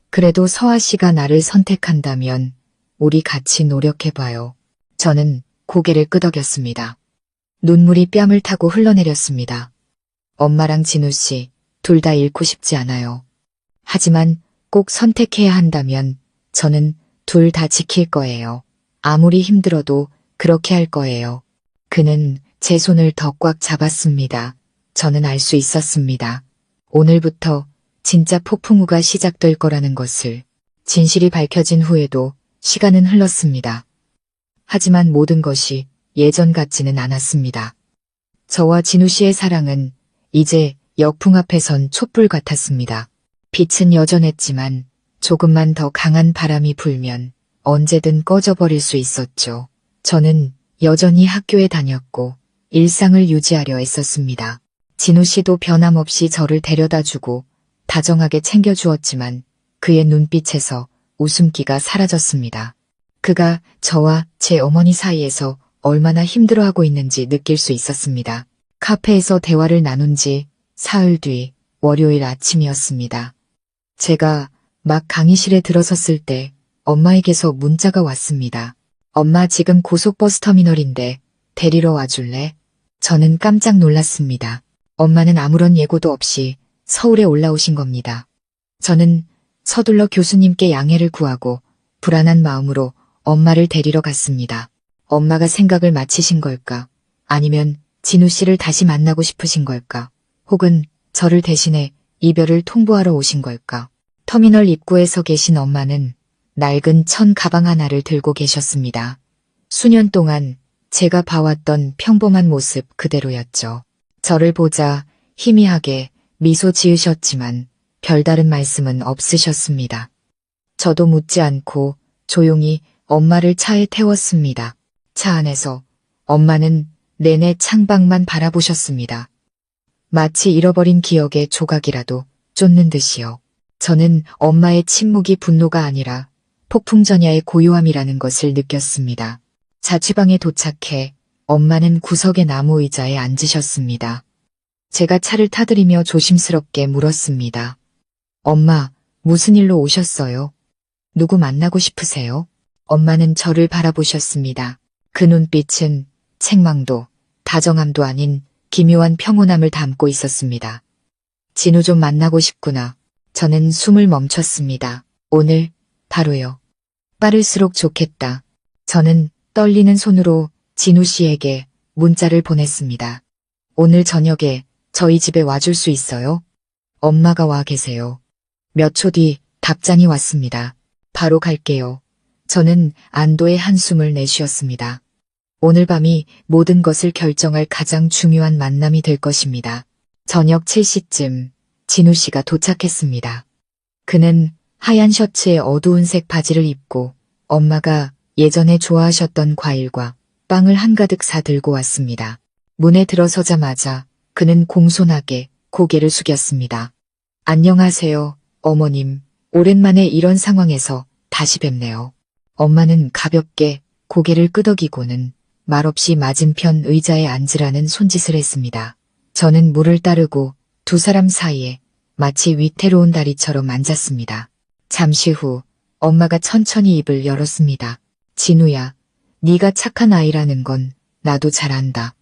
그래도 서아 씨가 나를 선택한다면 우리 같이 노력해봐요. 저는 고개를 끄덕였습니다. 눈물이 뺨을 타고 흘러내렸습니다. 엄마랑 진우 씨, 둘 다 잃고 싶지 않아요. 하지만 꼭 선택해야 한다면 저는 둘 다 지킬 거예요. 아무리 힘들어도 그렇게 할 거예요. 그는 제 손을 더 꽉 잡았습니다. 저는 알 수 있었습니다. 오늘부터 진짜 폭풍우가 시작될 거라는 것을. 진실이 밝혀진 후에도 시간은 흘렀습니다. 하지만 모든 것이 예전 같지는 않았습니다. 저와 진우 씨의 사랑은 이제 역풍 앞에 선 촛불 같았습니다. 빛은 여전했지만 조금만 더 강한 바람이 불면 언제든 꺼져버릴 수 있었죠. 저는 여전히 학교에 다녔고 일상을 유지하려 애썼습니다. 진우 씨도 변함없이 저를 데려다주고 다정하게 챙겨주었지만 그의 눈빛에서 웃음기가 사라졌습니다. 그가 저와 제 어머니 사이에서 얼마나 힘들어하고 있는지 느낄 수 있었습니다. 카페에서 대화를 나눈 지 사흘 뒤 월요일 아침이었습니다. 제가 막 강의실에 들어섰을 때 엄마에게서 문자가 왔습니다. 엄마 지금 고속버스 터미널인데 데리러 와줄래? 저는 깜짝 놀랐습니다. 엄마는 아무런 예고도 없이 서울에 올라오신 겁니다. 저는 서둘러 교수님께 양해를 구하고 불안한 마음으로 엄마를 데리러 갔습니다. 엄마가 생각을 마치신 걸까? 아니면 진우 씨를 다시 만나고 싶으신 걸까? 혹은 저를 대신해 이별을 통보하러 오신 걸까? 터미널 입구에 서 계신 엄마는 낡은 천 가방 하나를 들고 계셨습니다. 수년 동안 제가 봐왔던 평범한 모습 그대로였죠. 저를 보자 희미하게 미소 지으셨지만 별다른 말씀은 없으셨습니다. 저도 묻지 않고 조용히 엄마를 차에 태웠습니다. 차 안에서 엄마는 내내 창밖만 바라보셨습니다. 마치 잃어버린 기억의 조각이라도 쫓는 듯이요. 저는 엄마의 침묵이 분노가 아니라 폭풍전야의 고요함이라는 것을 느꼈습니다. 자취방에 도착해 엄마는 구석의 나무 의자에 앉으셨습니다. 제가 차를 타들이며 조심스럽게 물었습니다. 엄마, 무슨 일로 오셨어요? 누구 만나고 싶으세요? 엄마는 저를 바라보셨습니다. 그 눈빛은 책망도 다정함도 아닌 기묘한 평온함을 담고 있었습니다. 진우 좀 만나고 싶구나. 저는 숨을 멈췄습니다. 오늘 바로요. 빠를수록 좋겠다. 저는 떨리는 손으로 진우 씨에게 문자를 보냈습니다. 오늘 저녁에 저희 집에 와줄 수 있어요? 엄마가 와 계세요. 몇 초 뒤 답장이 왔습니다. 바로 갈게요. 저는 안도의 한숨을 내쉬었습니다. 오늘 밤이 모든 것을 결정할 가장 중요한 만남이 될 것입니다. 저녁 7시쯤 진우 씨가 도착했습니다. 그는 하얀 셔츠에 어두운 색 바지를 입고 엄마가 예전에 좋아하셨던 과일과 빵을 한가득 사들고 왔습니다. 문에 들어서자마자 그는 공손하게 고개를 숙였습니다. 안녕하세요, 어머님. 오랜만에 이런 상황에서 다시 뵙네요. 엄마는 가볍게 고개를 끄덕이고는 말없이 맞은편 의자에 앉으라는 손짓을 했습니다. 저는 물을 따르고 두 사람 사이에 마치 위태로운 다리처럼 앉았습니다. 잠시 후 엄마가 천천히 입을 열었습니다. 진우야, 네가 착한 아이라는 건 나도 잘 안다.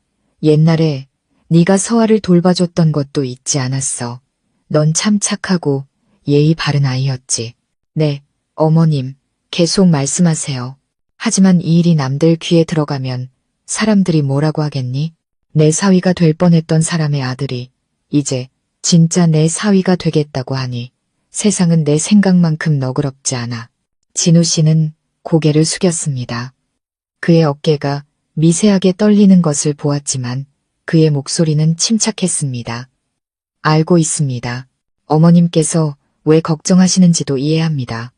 옛날에 네가 서아를 돌봐줬던 것도 잊지 않았어. 넌 참 착하고 예의 바른 아이였지. 네, 어머님, 계속 말씀하세요. 하지만 이 일이 남들 귀에 들어가면 사람들이 뭐라고 하겠니? 내 사위가 될 뻔했던 사람의 아들이 이제 진짜 내 사위가 되겠다고 하니 세상은 내 생각만큼 너그럽지 않아. 진우 씨는 고개를 숙였습니다. 그의 어깨가 미세하게 떨리는 것을 보았지만 그의 목소리는 침착했습니다. 알고 있습니다. 어머님께서 왜 걱정하시는지도 이해합니다.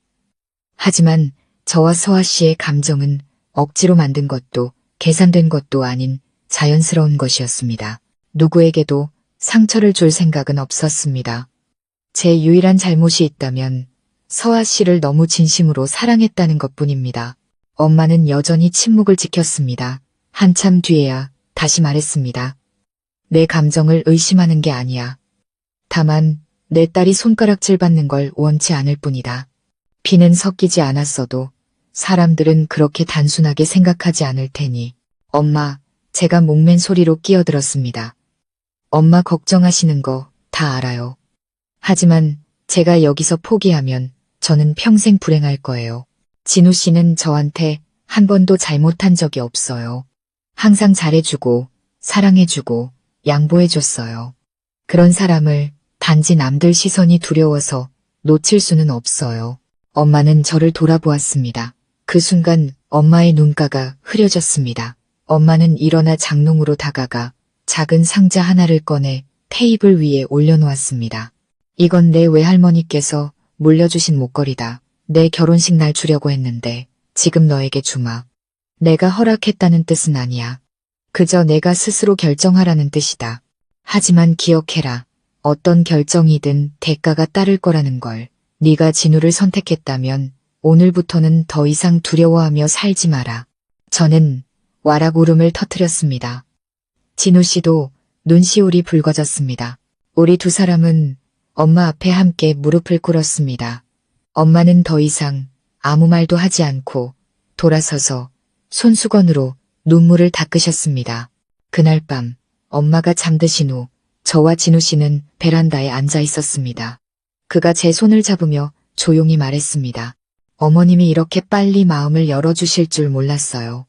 하지만 저와 서아 씨의 감정은 억지로 만든 것도 계산된 것도 아닌 자연스러운 것이었습니다. 누구에게도 상처를 줄 생각은 없었습니다. 제 유일한 잘못이 있다면 서아 씨를 너무 진심으로 사랑했다는 것뿐입니다. 엄마는 여전히 침묵을 지켰습니다. 한참 뒤에야 다시 말했습니다. 내 감정을 의심하는 게 아니야. 다만 내 딸이 손가락질 받는 걸 원치 않을 뿐이다. 피는 섞이지 않았어도 사람들은 그렇게 단순하게 생각하지 않을 테니. 엄마, 제가 목맨 소리로 끼어들었습니다. 엄마 걱정하시는 거 다 알아요. 하지만 제가 여기서 포기하면 저는 평생 불행할 거예요. 진우 씨는 저한테 한 번도 잘못한 적이 없어요. 항상 잘해주고 사랑해주고 양보해줬어요. 그런 사람을 단지 남들 시선이 두려워서 놓칠 수는 없어요. 엄마는 저를 돌아보았습니다. 그 순간 엄마의 눈가가 흐려졌습니다. 엄마는 일어나 장롱으로 다가가 작은 상자 하나를 꺼내 테이블 위에 올려놓았습니다. 이건 내 외할머니께서 물려주신 목걸이다. 내 결혼식 날 주려고 했는데 지금 너에게 주마. 내가 허락했다는 뜻은 아니야. 그저 내가 스스로 결정하라는 뜻이다. 하지만 기억해라. 어떤 결정이든 대가가 따를 거라는 걸. 네가 진우를 선택했다면 오늘부터는 더 이상 두려워하며 살지 마라. 저는 와락 울음을 터뜨렸습니다. 진우 씨도 눈시울이 붉어졌습니다. 우리 두 사람은 엄마 앞에 함께 무릎을 꿇었습니다. 엄마는 더 이상 아무 말도 하지 않고 돌아서서 손수건으로 눈물을 닦으셨습니다. 그날 밤 엄마가 잠드신 후 저와 진우 씨는 베란다에 앉아 있었습니다. 그가 제 손을 잡으며 조용히 말했습니다. 어머님이 이렇게 빨리 마음을 열어주실 줄 몰랐어요.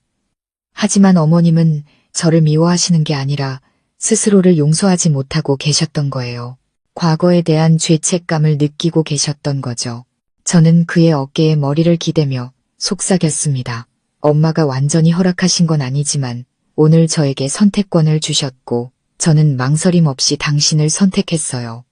하지만 어머님은 저를 미워하시는 게 아니라 스스로를 용서하지 못하고 계셨던 거예요. 과거에 대한 죄책감을 느끼고 계셨던 거죠. 저는 그의 어깨에 머리를 기대며 속삭였습니다. 엄마가 완전히 허락하신 건 아니지만 오늘 저에게 선택권을 주셨고 저는 망설임 없이 당신을 선택했어요.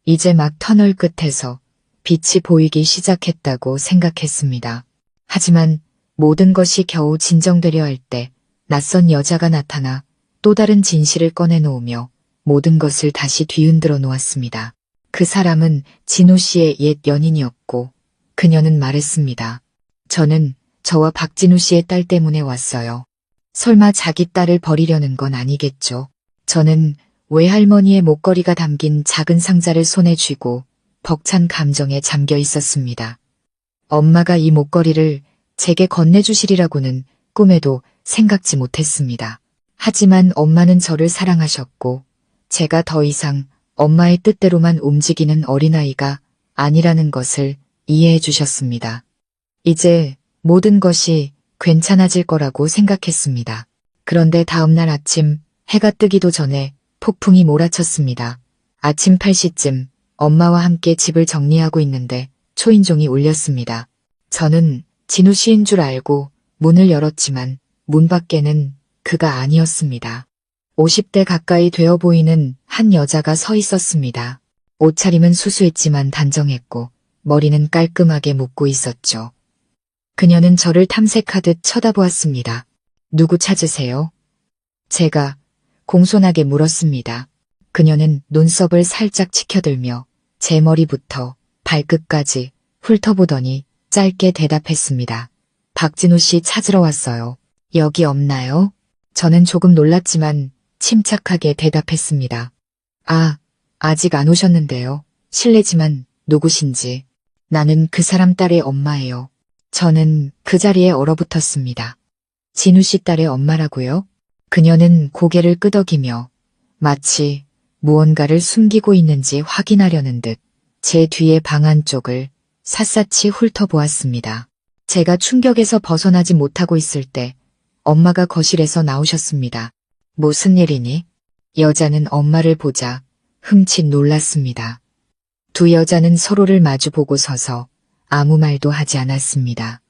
이제 막 터널 끝에서 빛이 보이기 시작했다고 생각했습니다. 하지만 모든 것이 겨우 진정되려 할 때 낯선 여자가 나타나 또 다른 진실을 꺼내놓으며 모든 것을 다시 뒤흔들어 놓았습니다. 그 사람은 진우 씨의 옛 연인이었고 그녀는 말했습니다. 저는 저와 박진우 씨의 딸 때문에 왔어요. 설마 자기 딸을 버리려는 건 아니겠죠. 저는 외할머니의 목걸이가 담긴 작은 상자를 손에 쥐고 벅찬 감정에 잠겨 있었습니다. 엄마가 이 목걸이를 제게 건네주시리라고는 꿈에도 생각지 못했습니다. 하지만 엄마는 저를 사랑하셨고 제가 더 이상 엄마의 뜻대로만 움직이는 어린아이가 아니라는 것을 이해해 주셨습니다. 이제 모든 것이 괜찮아질 거라고 생각했습니다. 그런데 다음날 아침 해가 뜨기도 전에 폭풍이 몰아쳤습니다. 아침 8시쯤 엄마와 함께 집을 정리하고 있는데 초인종이 울렸습니다. 저는 진우 씨인 줄 알고 문을 열었지만 문 밖에는 그가 아니었습니다. 50대 가까이 되어 보이는 한 여자가 서 있었습니다. 옷차림은 수수했지만 단정했고 머리는 깔끔하게 묶고 있었죠. 그녀는 저를 탐색하듯 쳐다보았습니다. 누구 찾으세요? 제가 공손하게 물었습니다. 그녀는 눈썹을 살짝 치켜들며 제 머리부터 발끝까지 훑어보더니 짧게 대답했습니다. 박진우 씨 찾으러 왔어요. 여기 없나요? 저는 조금 놀랐지만 침착하게 대답했습니다. 아직 안 오셨는데요. 실례지만 누구신지. 나는 그 사람 딸의 엄마예요. 저는 그 자리에 얼어붙었습니다. 진우 씨 딸의 엄마라고요? 그녀는 고개를 끄덕이며 마치 무언가를 숨기고 있는지 확인하려는 듯 제 뒤의 방 안쪽을 샅샅이 훑어보았습니다. 제가 충격에서 벗어나지 못하고 있을 때 엄마가 거실에서 나오셨습니다. 무슨 일이니? 여자는 엄마를 보자 흠칫 놀랐습니다. 두 여자는 서로를 마주보고 서서 아무 말도 하지 않았습니다.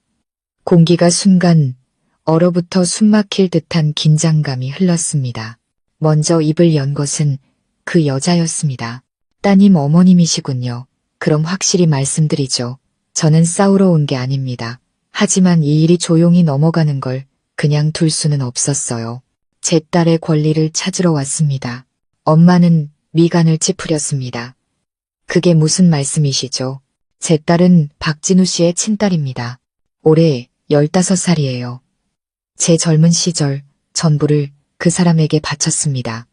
공기가 순간 얼어붙어 숨막힐 듯한 긴장감이 흘렀습니다. 먼저 입을 연 것은 그 여자였습니다. 따님 어머님이시군요. 그럼 확실히 말씀드리죠. 저는 싸우러 온 게 아닙니다. 하지만 이 일이 조용히 넘어가는 걸 그냥 둘 수는 없었어요. 제 딸의 권리를 찾으러 왔습니다. 엄마는 미간을 찌푸렸습니다. 그게 무슨 말씀이시죠? 제 딸은 박진우 씨의 친딸입니다. 올해 15살이에요. 제 젊은 시절 전부를 그 사람에게 바쳤습니다.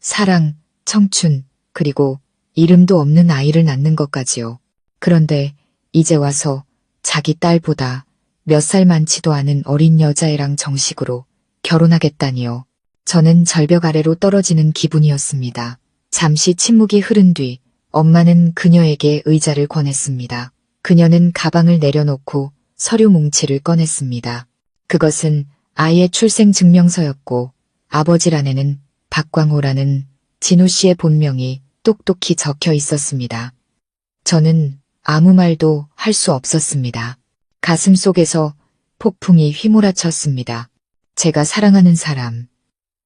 사랑, 청춘, 그리고 이름도 없는 아이를 낳는 것까지요. 그런데 이제 와서 자기 딸보다 몇 살 많지도 않은 어린 여자애랑 정식으로 결혼하겠다니요. 저는 절벽 아래로 떨어지는 기분이었습니다. 잠시 침묵이 흐른 뒤 엄마는 그녀에게 의자를 권했습니다. 그녀는 가방을 내려놓고 서류 뭉치를 꺼냈습니다. 그것은 아이의 출생증명서였고 아버지란에는 박광호라는 진우 씨의 본명이 똑똑히 적혀 있었습니다. 저는 아무 말도 할 수 없었습니다. 가슴 속에서 폭풍이 휘몰아쳤습니다. 제가 사랑하는 사람,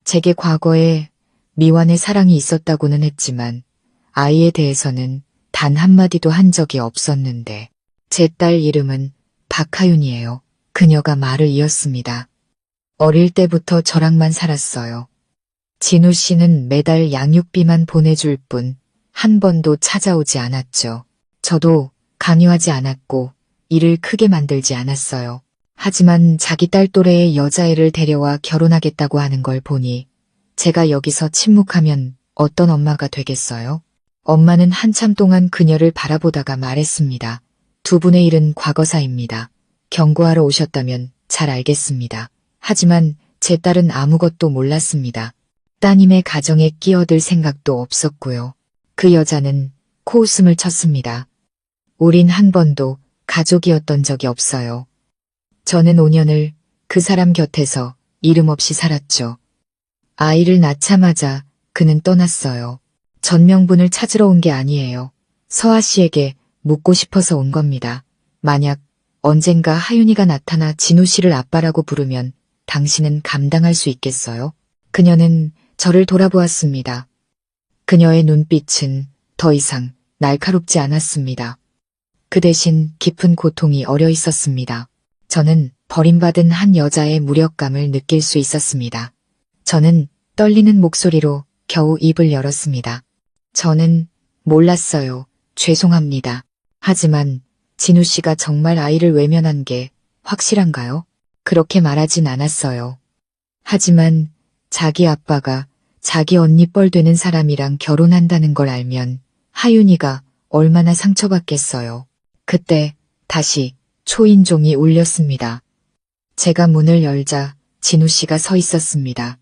제게 과거에 미완의 사랑이 있었다고는 했지만 아이에 대해서는 단 한마디도 한 적이 없었는데 제 딸 이름은 박하윤이에요. 그녀가 말을 이었습니다. 어릴 때부터 저랑만 살았어요. 진우 씨는 매달 양육비만 보내줄 뿐 한 번도 찾아오지 않았죠. 저도 강요하지 않았고 일을 크게 만들지 않았어요. 하지만 자기 딸 또래의 여자애를 데려와 결혼하겠다고 하는 걸 보니 제가 여기서 침묵하면 어떤 엄마가 되겠어요? 엄마는 한참 동안 그녀를 바라보다가 말했습니다. 두 분의 일은 과거사입니다. 경고하러 오셨다면 잘 알겠습니다. 하지만 제 딸은 아무것도 몰랐습니다. 따님의 가정에 끼어들 생각도 없었고요. 그 여자는 코웃음을 쳤습니다. 우린 한 번도 가족이었던 적이 없어요. 저는 5년을 그 사람 곁에서 이름 없이 살았죠. 아이를 낳자마자 그는 떠났어요. 전명분을 찾으러 온 게 아니에요. 서아 씨에게 묻고 싶어서 온 겁니다. 만약 언젠가 하윤이가 나타나 진우 씨를 아빠라고 부르면 당신은 감당할 수 있겠어요? 그녀는 저를 돌아보았습니다. 그녀의 눈빛은 더 이상 날카롭지 않았습니다. 그 대신 깊은 고통이 어려 있었습니다. 저는 버림받은 한 여자의 무력감을 느낄 수 있었습니다. 저는 떨리는 목소리로 겨우 입을 열었습니다. 저는 몰랐어요. 죄송합니다. 하지만 진우 씨가 정말 아이를 외면한 게 확실한가요? 그렇게 말하진 않았어요. 하지만 자기 아빠가 자기 언니 뻘 되는 사람이랑 결혼한다는 걸 알면 하윤이가 얼마나 상처받겠어요. 그때 다시 초인종이 울렸습니다. 제가 문을 열자 진우 씨가 서 있었습니다.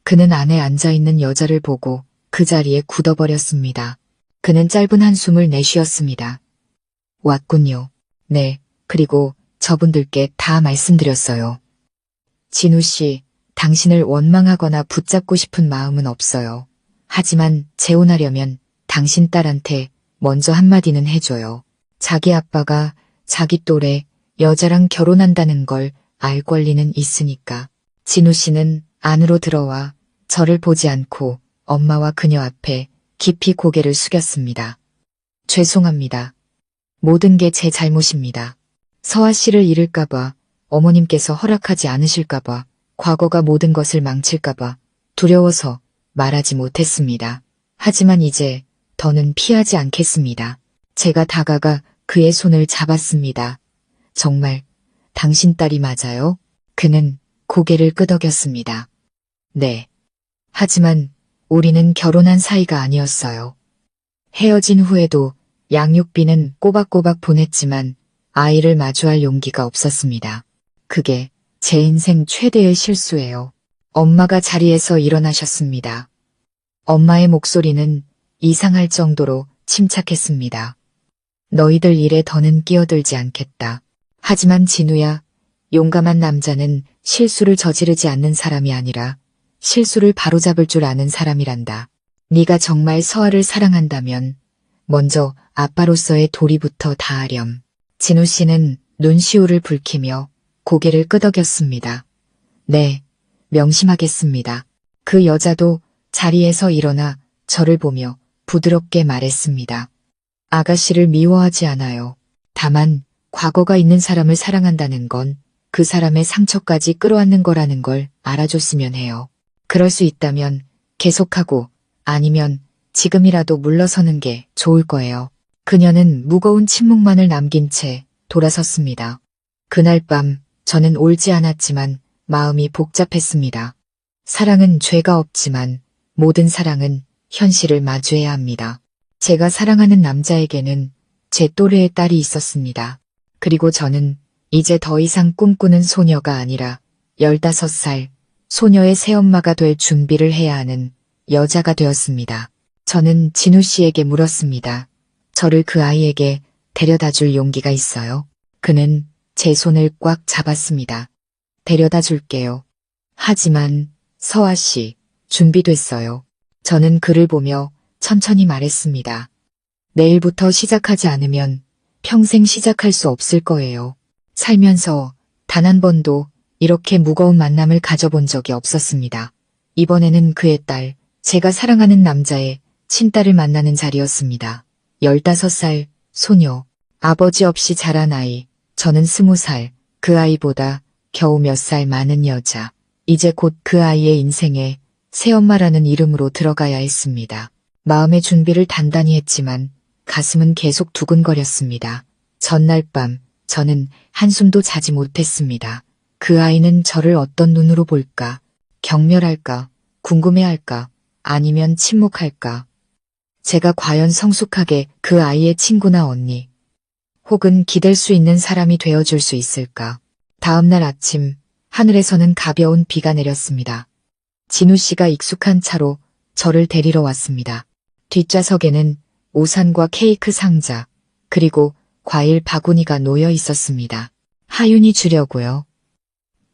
그는 안에 앉아있는 여자를 보고 그 자리에 굳어버렸습니다. 그는 짧은 한숨을 내쉬었습니다. 왔군요. 네, 그리고 저분들께 다 말씀드렸어요. 진우 씨, 당신을 원망하거나 붙잡고 싶은 마음은 없어요. 하지만 재혼하려면 당신 딸한테 먼저 한마디는 해줘요. 자기 아빠가 자기 또래 여자랑 결혼한다는 걸 알 권리는 있으니까. 진우 씨는 안으로 들어와 저를 보지 않고 엄마와 그녀 앞에 깊이 고개를 숙였습니다. 죄송합니다. 모든 게 제 잘못입니다. 서아 씨를 잃을까봐, 어머님께서 허락하지 않으실까봐, 과거가 모든 것을 망칠까봐 두려워서 말하지 못했습니다. 하지만 이제 더는 피하지 않겠습니다. 제가 다가가 그의 손을 잡았습니다. 정말 당신 딸이 맞아요? 그는 고개를 끄덕였습니다. 네. 하지만 우리는 결혼한 사이가 아니었어요. 헤어진 후에도 양육비는 꼬박꼬박 보냈지만 아이를 마주할 용기가 없었습니다. 그게 제 인생 최대의 실수예요. 엄마가 자리에서 일어나셨습니다. 엄마의 목소리는 이상할 정도로 침착했습니다. 너희들 일에 더는 끼어들지 않겠다. 하지만 진우야, 용감한 남자는 실수를 저지르지 않는 사람이 아니라 실수를 바로잡을 줄 아는 사람이란다. 네가 정말 서아를 사랑한다면 먼저 아빠로서의 도리부터 다하렴. 진우 씨는 눈시울을 붉히며 고개를 끄덕였습니다. 네, 명심하겠습니다. 그 여자도 자리에서 일어나 저를 보며 부드럽게 말했습니다. 아가씨를 미워하지 않아요. 다만 과거가 있는 사람을 사랑한다는 건 그 사람의 상처까지 끌어안는 거라는 걸 알아줬으면 해요. 그럴 수 있다면 계속하고 아니면 지금이라도 물러서는 게 좋을 거예요. 그녀는 무거운 침묵만을 남긴 채 돌아섰습니다. 그날 밤 저는 울지 않았지만 마음이 복잡했습니다. 사랑은 죄가 없지만 모든 사랑은 현실을 마주해야 합니다. 제가 사랑하는 남자에게는 제 또래의 딸이 있었습니다. 그리고 저는 이제 더 이상 꿈꾸는 소녀가 아니라 15살 소녀의 새엄마가 될 준비를 해야 하는 여자가 되었습니다. 저는 진우 씨에게 물었습니다. 저를 그 아이에게 데려다 줄 용기가 있어요? 그는 제 손을 꽉 잡았습니다. 데려다 줄게요. 하지만 서아 씨, 준비됐어요. 저는 그를 보며 천천히 말했습니다. 내일부터 시작하지 않으면 평생 시작할 수 없을 거예요. 살면서 단 한 번도 이렇게 무거운 만남을 가져본 적이 없었습니다. 이번에는 그의 딸, 제가 사랑하는 남자의 친딸을 만나는 자리였습니다. 15살 소녀, 아버지 없이 자란 아이, 저는 20살, 그 아이보다 겨우 몇 살 많은 여자. 이제 곧 그 아이의 인생에 새엄마라는 이름으로 들어가야 했습니다. 마음의 준비를 단단히 했지만 가슴은 계속 두근거렸습니다. 전날 밤 저는 한숨도 자지 못했습니다. 그 아이는 저를 어떤 눈으로 볼까? 경멸할까? 궁금해할까? 아니면 침묵할까? 제가 과연 성숙하게 그 아이의 친구나 언니, 혹은 기댈 수 있는 사람이 되어줄 수 있을까? 다음날 아침, 하늘에서는 가벼운 비가 내렸습니다. 진우 씨가 익숙한 차로 저를 데리러 왔습니다. 뒷좌석에는 우산과 케이크 상자, 그리고 과일 바구니가 놓여 있었습니다. 하윤이 주려고요.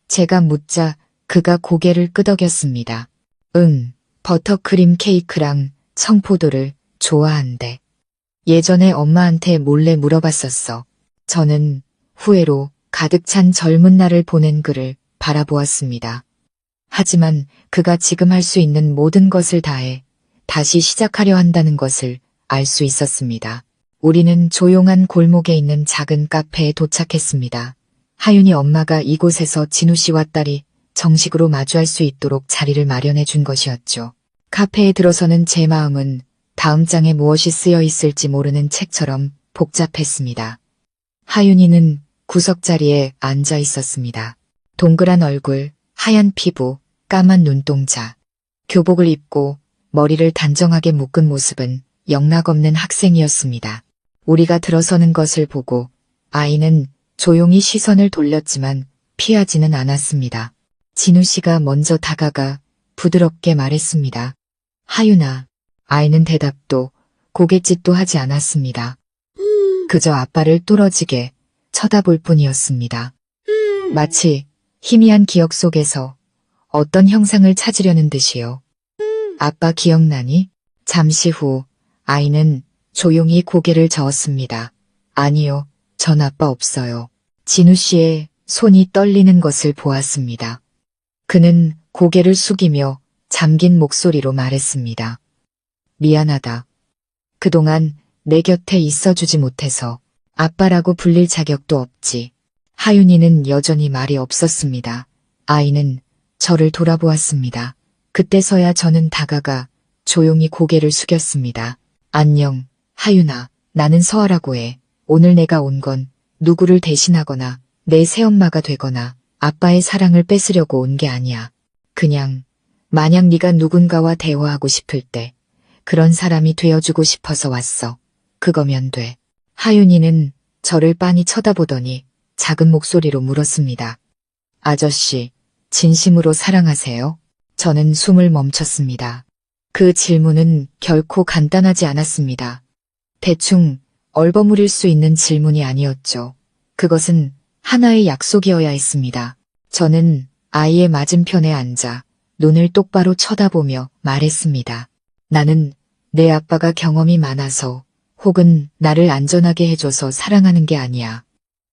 제가 묻자 그가 고개를 끄덕였습니다. 응, 버터크림 케이크랑 청포도를 좋아한대. 예전에 엄마한테 몰래 물어봤었어. 저는 후회로 가득 찬 젊은 날을 보낸 그를 바라보았습니다. 하지만 그가 지금 할 수 있는 모든 것을 다해 다시 시작하려 한다는 것을 알 수 있었습니다. 우리는 조용한 골목에 있는 작은 카페에 도착했습니다. 하윤이 엄마가 이곳에서 진우 씨와 딸이 정식으로 마주할 수 있도록 자리를 마련해 준 것이었죠. 카페에 들어서는 제 마음은 다음 장에 무엇이 쓰여 있을지 모르는 책처럼 복잡했습니다. 하윤이는 구석자리에 앉아 있었습니다. 동그란 얼굴, 하얀 피부, 까만 눈동자. 교복을 입고 머리를 단정하게 묶은 모습은 영락없는 학생이었습니다. 우리가 들어서는 것을 보고 아이는 조용히 시선을 돌렸지만 피하지는 않았습니다. 진우 씨가 먼저 다가가 부드럽게 말했습니다. 하윤아. 아이는 대답도 고갯짓도 하지 않았습니다. 그저 아빠를 뚫어지게 쳐다볼 뿐이었습니다. 마치 희미한 기억 속에서 어떤 형상을 찾으려는 듯이요. 아빠 기억나니? 잠시 후 아이는 조용히 고개를 저었습니다. 아니요, 전 아빠 없어요. 진우 씨의 손이 떨리는 것을 보았습니다. 그는 고개를 숙이며 잠긴 목소리로 말했습니다. 미안하다. 그동안 내 곁에 있어주지 못해서 아빠라고 불릴 자격도 없지. 하윤이는 여전히 말이 없었습니다. 아이는 저를 돌아보았습니다. 그때서야 저는 다가가 조용히 고개를 숙였습니다. 안녕, 하윤아. 나는 서아라고 해. 오늘 내가 온 건 누구를 대신하거나 내 새엄마가 되거나 아빠의 사랑을 뺏으려고 온 게 아니야. 그냥 만약 네가 누군가와 대화하고 싶을 때 그런 사람이 되어주고 싶어서 왔어. 그거면 돼. 하윤이는 저를 빤히 쳐다보더니 작은 목소리로 물었습니다. 아저씨, 진심으로 사랑하세요? 저는 숨을 멈췄습니다. 그 질문은 결코 간단하지 않았습니다. 대충 얼버무릴 수 있는 질문이 아니었죠. 그것은 하나의 약속이어야 했습니다. 저는 아이의 맞은편에 앉아 눈을 똑바로 쳐다보며 말했습니다. 나는 내 아빠가 경험이 많아서 혹은 나를 안전하게 해줘서 사랑하는 게 아니야.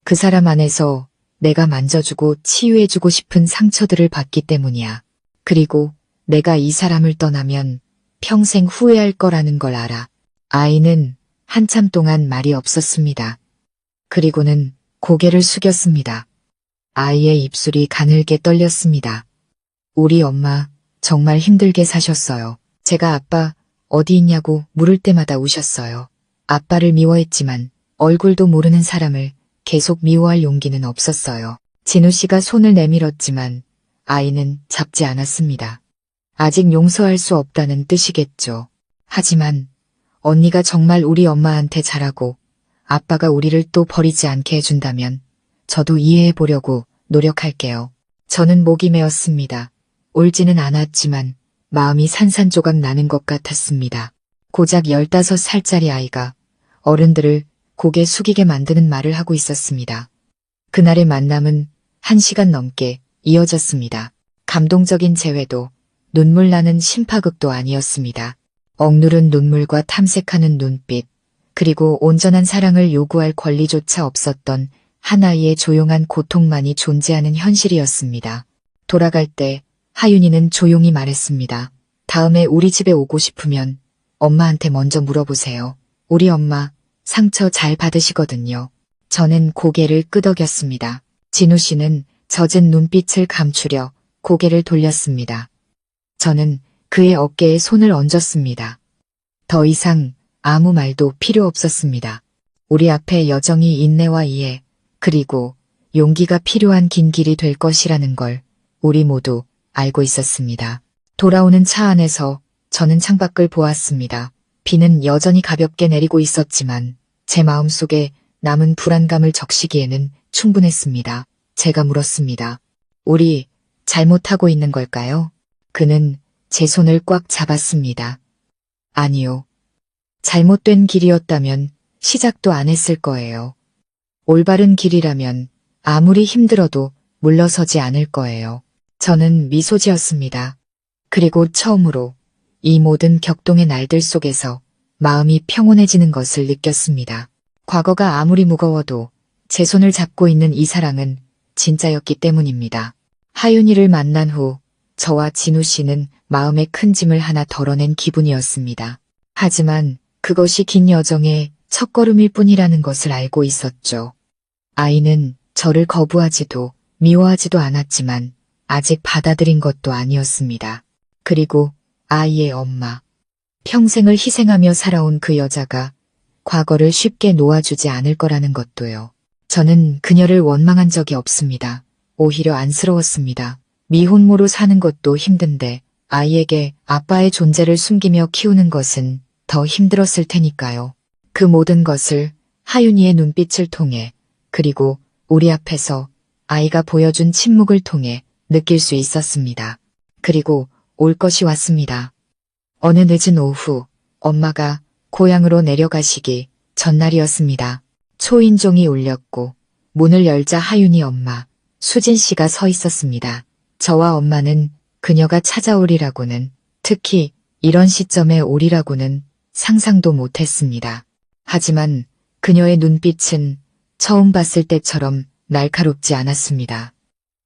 그 사람 안에서 내가 만져주고 치유해주고 싶은 상처들을 받기 때문이야. 그리고 내가 이 사람을 떠나면 평생 후회할 거라는 걸 알아. 아이는 한참 동안 말이 없었습니다. 그리고는 고개를 숙였습니다. 아이의 입술이 가늘게 떨렸습니다. 우리 엄마 정말 힘들게 사셨어요. 제가 아빠 어디 있냐고 물을 때마다 우셨어요. 아빠를 미워했지만 얼굴도 모르는 사람을 계속 미워할 용기는 없었어요. 진우 씨가 손을 내밀었지만 아이는 잡지 않았습니다. 아직 용서할 수 없다는 뜻이겠죠. 하지만 언니가 정말 우리 엄마한테 잘하고 아빠가 우리를 또 버리지 않게 해준다면 저도 이해해 보려고 노력할게요. 저는 목이 메었습니다. 울지는 않았지만 마음이 산산조각 나는 것 같았습니다. 고작 15살짜리 아이가 어른들을 고개 숙이게 만드는 말을 하고 있었습니다. 그날의 만남은 1시간 넘게 이어졌습니다. 감동적인 재회도 눈물 나는 심파극도 아니었습니다. 억누른 눈물과 탐색하는 눈빛, 그리고 온전한 사랑을 요구할 권리조차 없었던 한 아이의 조용한 고통만이 존재하는 현실이었습니다. 돌아갈 때 하윤이는 조용히 말했습니다. 다음에 우리 집에 오고 싶으면 엄마한테 먼저 물어보세요. 우리 엄마 상처 잘 받으시거든요. 저는 고개를 끄덕였습니다. 진우 씨는 젖은 눈빛을 감추려 고개를 돌렸습니다. 저는 그의 어깨에 손을 얹었습니다. 더 이상 아무 말도 필요 없었습니다. 우리 앞에 여정이 인내와 이해, 그리고 용기가 필요한 긴 길이 될 것이라는 걸 우리 모두 알고 있었습니다. 돌아오는 차 안에서 저는 창밖을 보았습니다. 비는 여전히 가볍게 내리고 있었지만 제 마음속에 남은 불안감을 적시기에는 충분했습니다. 제가 물었습니다. 우리 잘못하고 있는 걸까요? 그는 제 손을 꽉 잡았습니다. 아니요. 잘못된 길이었다면 시작도 안 했을 거예요. 올바른 길이라면 아무리 힘들어도 물러서지 않을 거예요. 저는 미소 지었습니다. 그리고 처음으로 이 모든 격동의 날들 속에서 마음이 평온해지는 것을 느꼈습니다. 과거가 아무리 무거워도 제 손을 잡고 있는 이 사랑은 진짜였기 때문입니다. 하윤이를 만난 후 저와 진우 씨는 마음의 큰 짐을 하나 덜어낸 기분이었습니다. 하지만 그것이 긴 여정의 첫걸음일 뿐이라는 것을 알고 있었죠. 아이는 저를 거부하지도 미워하지도 않았지만 아직 받아들인 것도 아니었습니다. 그리고 아이의 엄마. 평생을 희생하며 살아온 그 여자가 과거를 쉽게 놓아주지 않을 거라는 것도요. 저는 그녀를 원망한 적이 없습니다. 오히려 안쓰러웠습니다. 미혼모로 사는 것도 힘든데 아이에게 아빠의 존재를 숨기며 키우는 것은 더 힘들었을 테니까요. 그 모든 것을 하윤이의 눈빛을 통해, 그리고 우리 앞에서 아이가 보여준 침묵을 통해 느낄 수 있었습니다. 그리고 올 것이 왔습니다. 어느 늦은 오후 엄마가 고향으로 내려가시기 전날이었습니다. 초인종이 울렸고 문을 열자 하윤이 엄마, 수진 씨가 서 있었습니다. 저와 엄마는 그녀가 찾아오리라고는, 특히 이런 시점에 오리라고는 상상도 못했습니다. 하지만 그녀의 눈빛은 처음 봤을 때처럼 날카롭지 않았습니다.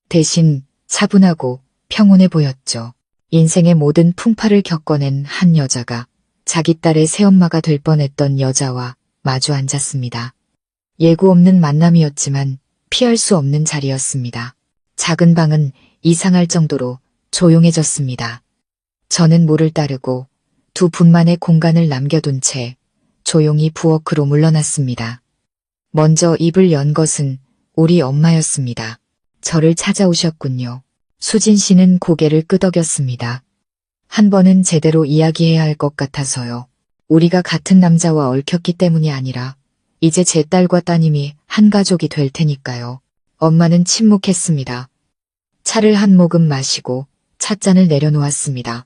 대신 차분하고 평온해 보였죠. 인생의 모든 풍파를 겪어낸 한 여자가 자기 딸의 새엄마가 될 뻔했던 여자와 마주 앉았습니다. 예고 없는 만남이었지만 피할 수 없는 자리였습니다. 작은 방은 이상할 정도로 조용해졌습니다. 저는 물을 따르고 두 분만의 공간을 남겨둔 채 조용히 부엌으로 물러났습니다. 먼저 입을 연 것은 우리 엄마였습니다. 저를 찾아오셨군요. 수진 씨는 고개를 끄덕였습니다. 한 번은 제대로 이야기해야 할 것 같아서요. 우리가 같은 남자와 얽혔기 때문이 아니라 이제 제 딸과 따님이 한 가족이 될 테니까요. 엄마는 침묵했습니다. 차를 한 모금 마시고 찻잔을 내려놓았습니다.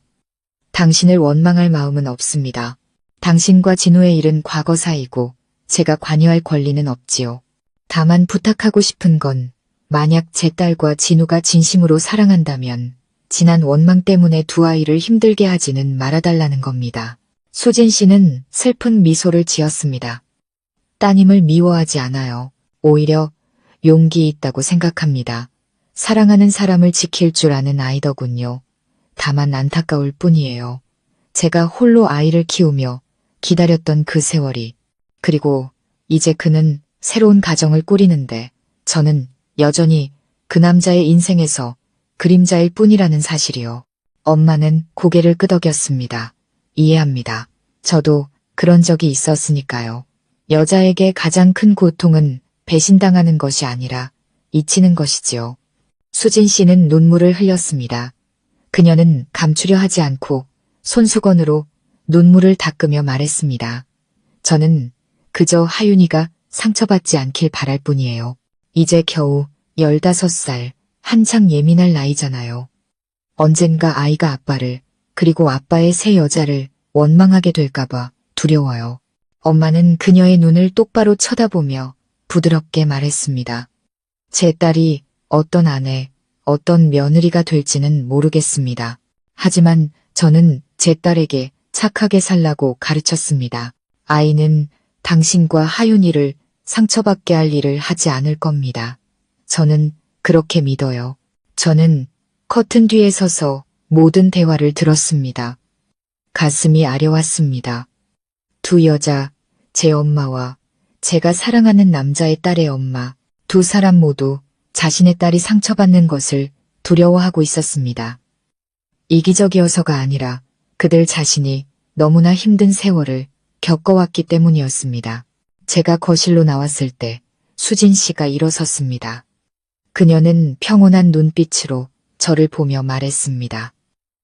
당신을 원망할 마음은 없습니다. 당신과 진우의 일은 과거 사이고 제가 관여할 권리는 없지요. 다만 부탁하고 싶은 건 만약 제 딸과 진우가 진심으로 사랑한다면 지난 원망 때문에 두 아이를 힘들게 하지는 말아달라는 겁니다. 수진 씨는 슬픈 미소를 지었습니다. 따님을 미워하지 않아요. 오히려 용기 있다고 생각합니다. 사랑하는 사람을 지킬 줄 아는 아이더군요. 다만 안타까울 뿐이에요. 제가 홀로 아이를 키우며 기다렸던 그 세월이, 그리고 이제 그는 새로운 가정을 꾸리는데 저는 여전히 그 남자의 인생에서 그림자일 뿐이라는 사실이요. 엄마는 고개를 끄덕였습니다. 이해합니다. 저도 그런 적이 있었으니까요. 여자에게 가장 큰 고통은 배신당하는 것이 아니라 잊히는 것이지요. 수진 씨는 눈물을 흘렸습니다. 그녀는 감추려 하지 않고 손수건으로 눈물을 닦으며 말했습니다. 저는 그저 하윤이가 상처받지 않길 바랄 뿐이에요. 이제 겨우 15살, 한창 예민할 나이잖아요. 언젠가 아이가 아빠를, 그리고 아빠의 새 여자를 원망하게 될까봐 두려워요. 엄마는 그녀의 눈을 똑바로 쳐다보며 부드럽게 말했습니다. 제 딸이 어떤 아내, 어떤 며느리가 될지는 모르겠습니다. 하지만 저는 제 딸에게 착하게 살라고 가르쳤습니다. 아이는 당신과 하윤이를 상처받게 할 일을 하지 않을 겁니다. 저는 그렇게 믿어요. 저는 커튼 뒤에 서서 모든 대화를 들었습니다. 가슴이 아려왔습니다. 두 여자, 제 엄마와 제가 사랑하는 남자의 딸의 엄마, 두 사람 모두 자신의 딸이 상처받는 것을 두려워하고 있었습니다. 이기적이어서가 아니라 그들 자신이 너무나 힘든 세월을 겪어왔기 때문이었습니다. 제가 거실로 나왔을 때 수진 씨가 일어섰습니다. 그녀는 평온한 눈빛으로 저를 보며 말했습니다.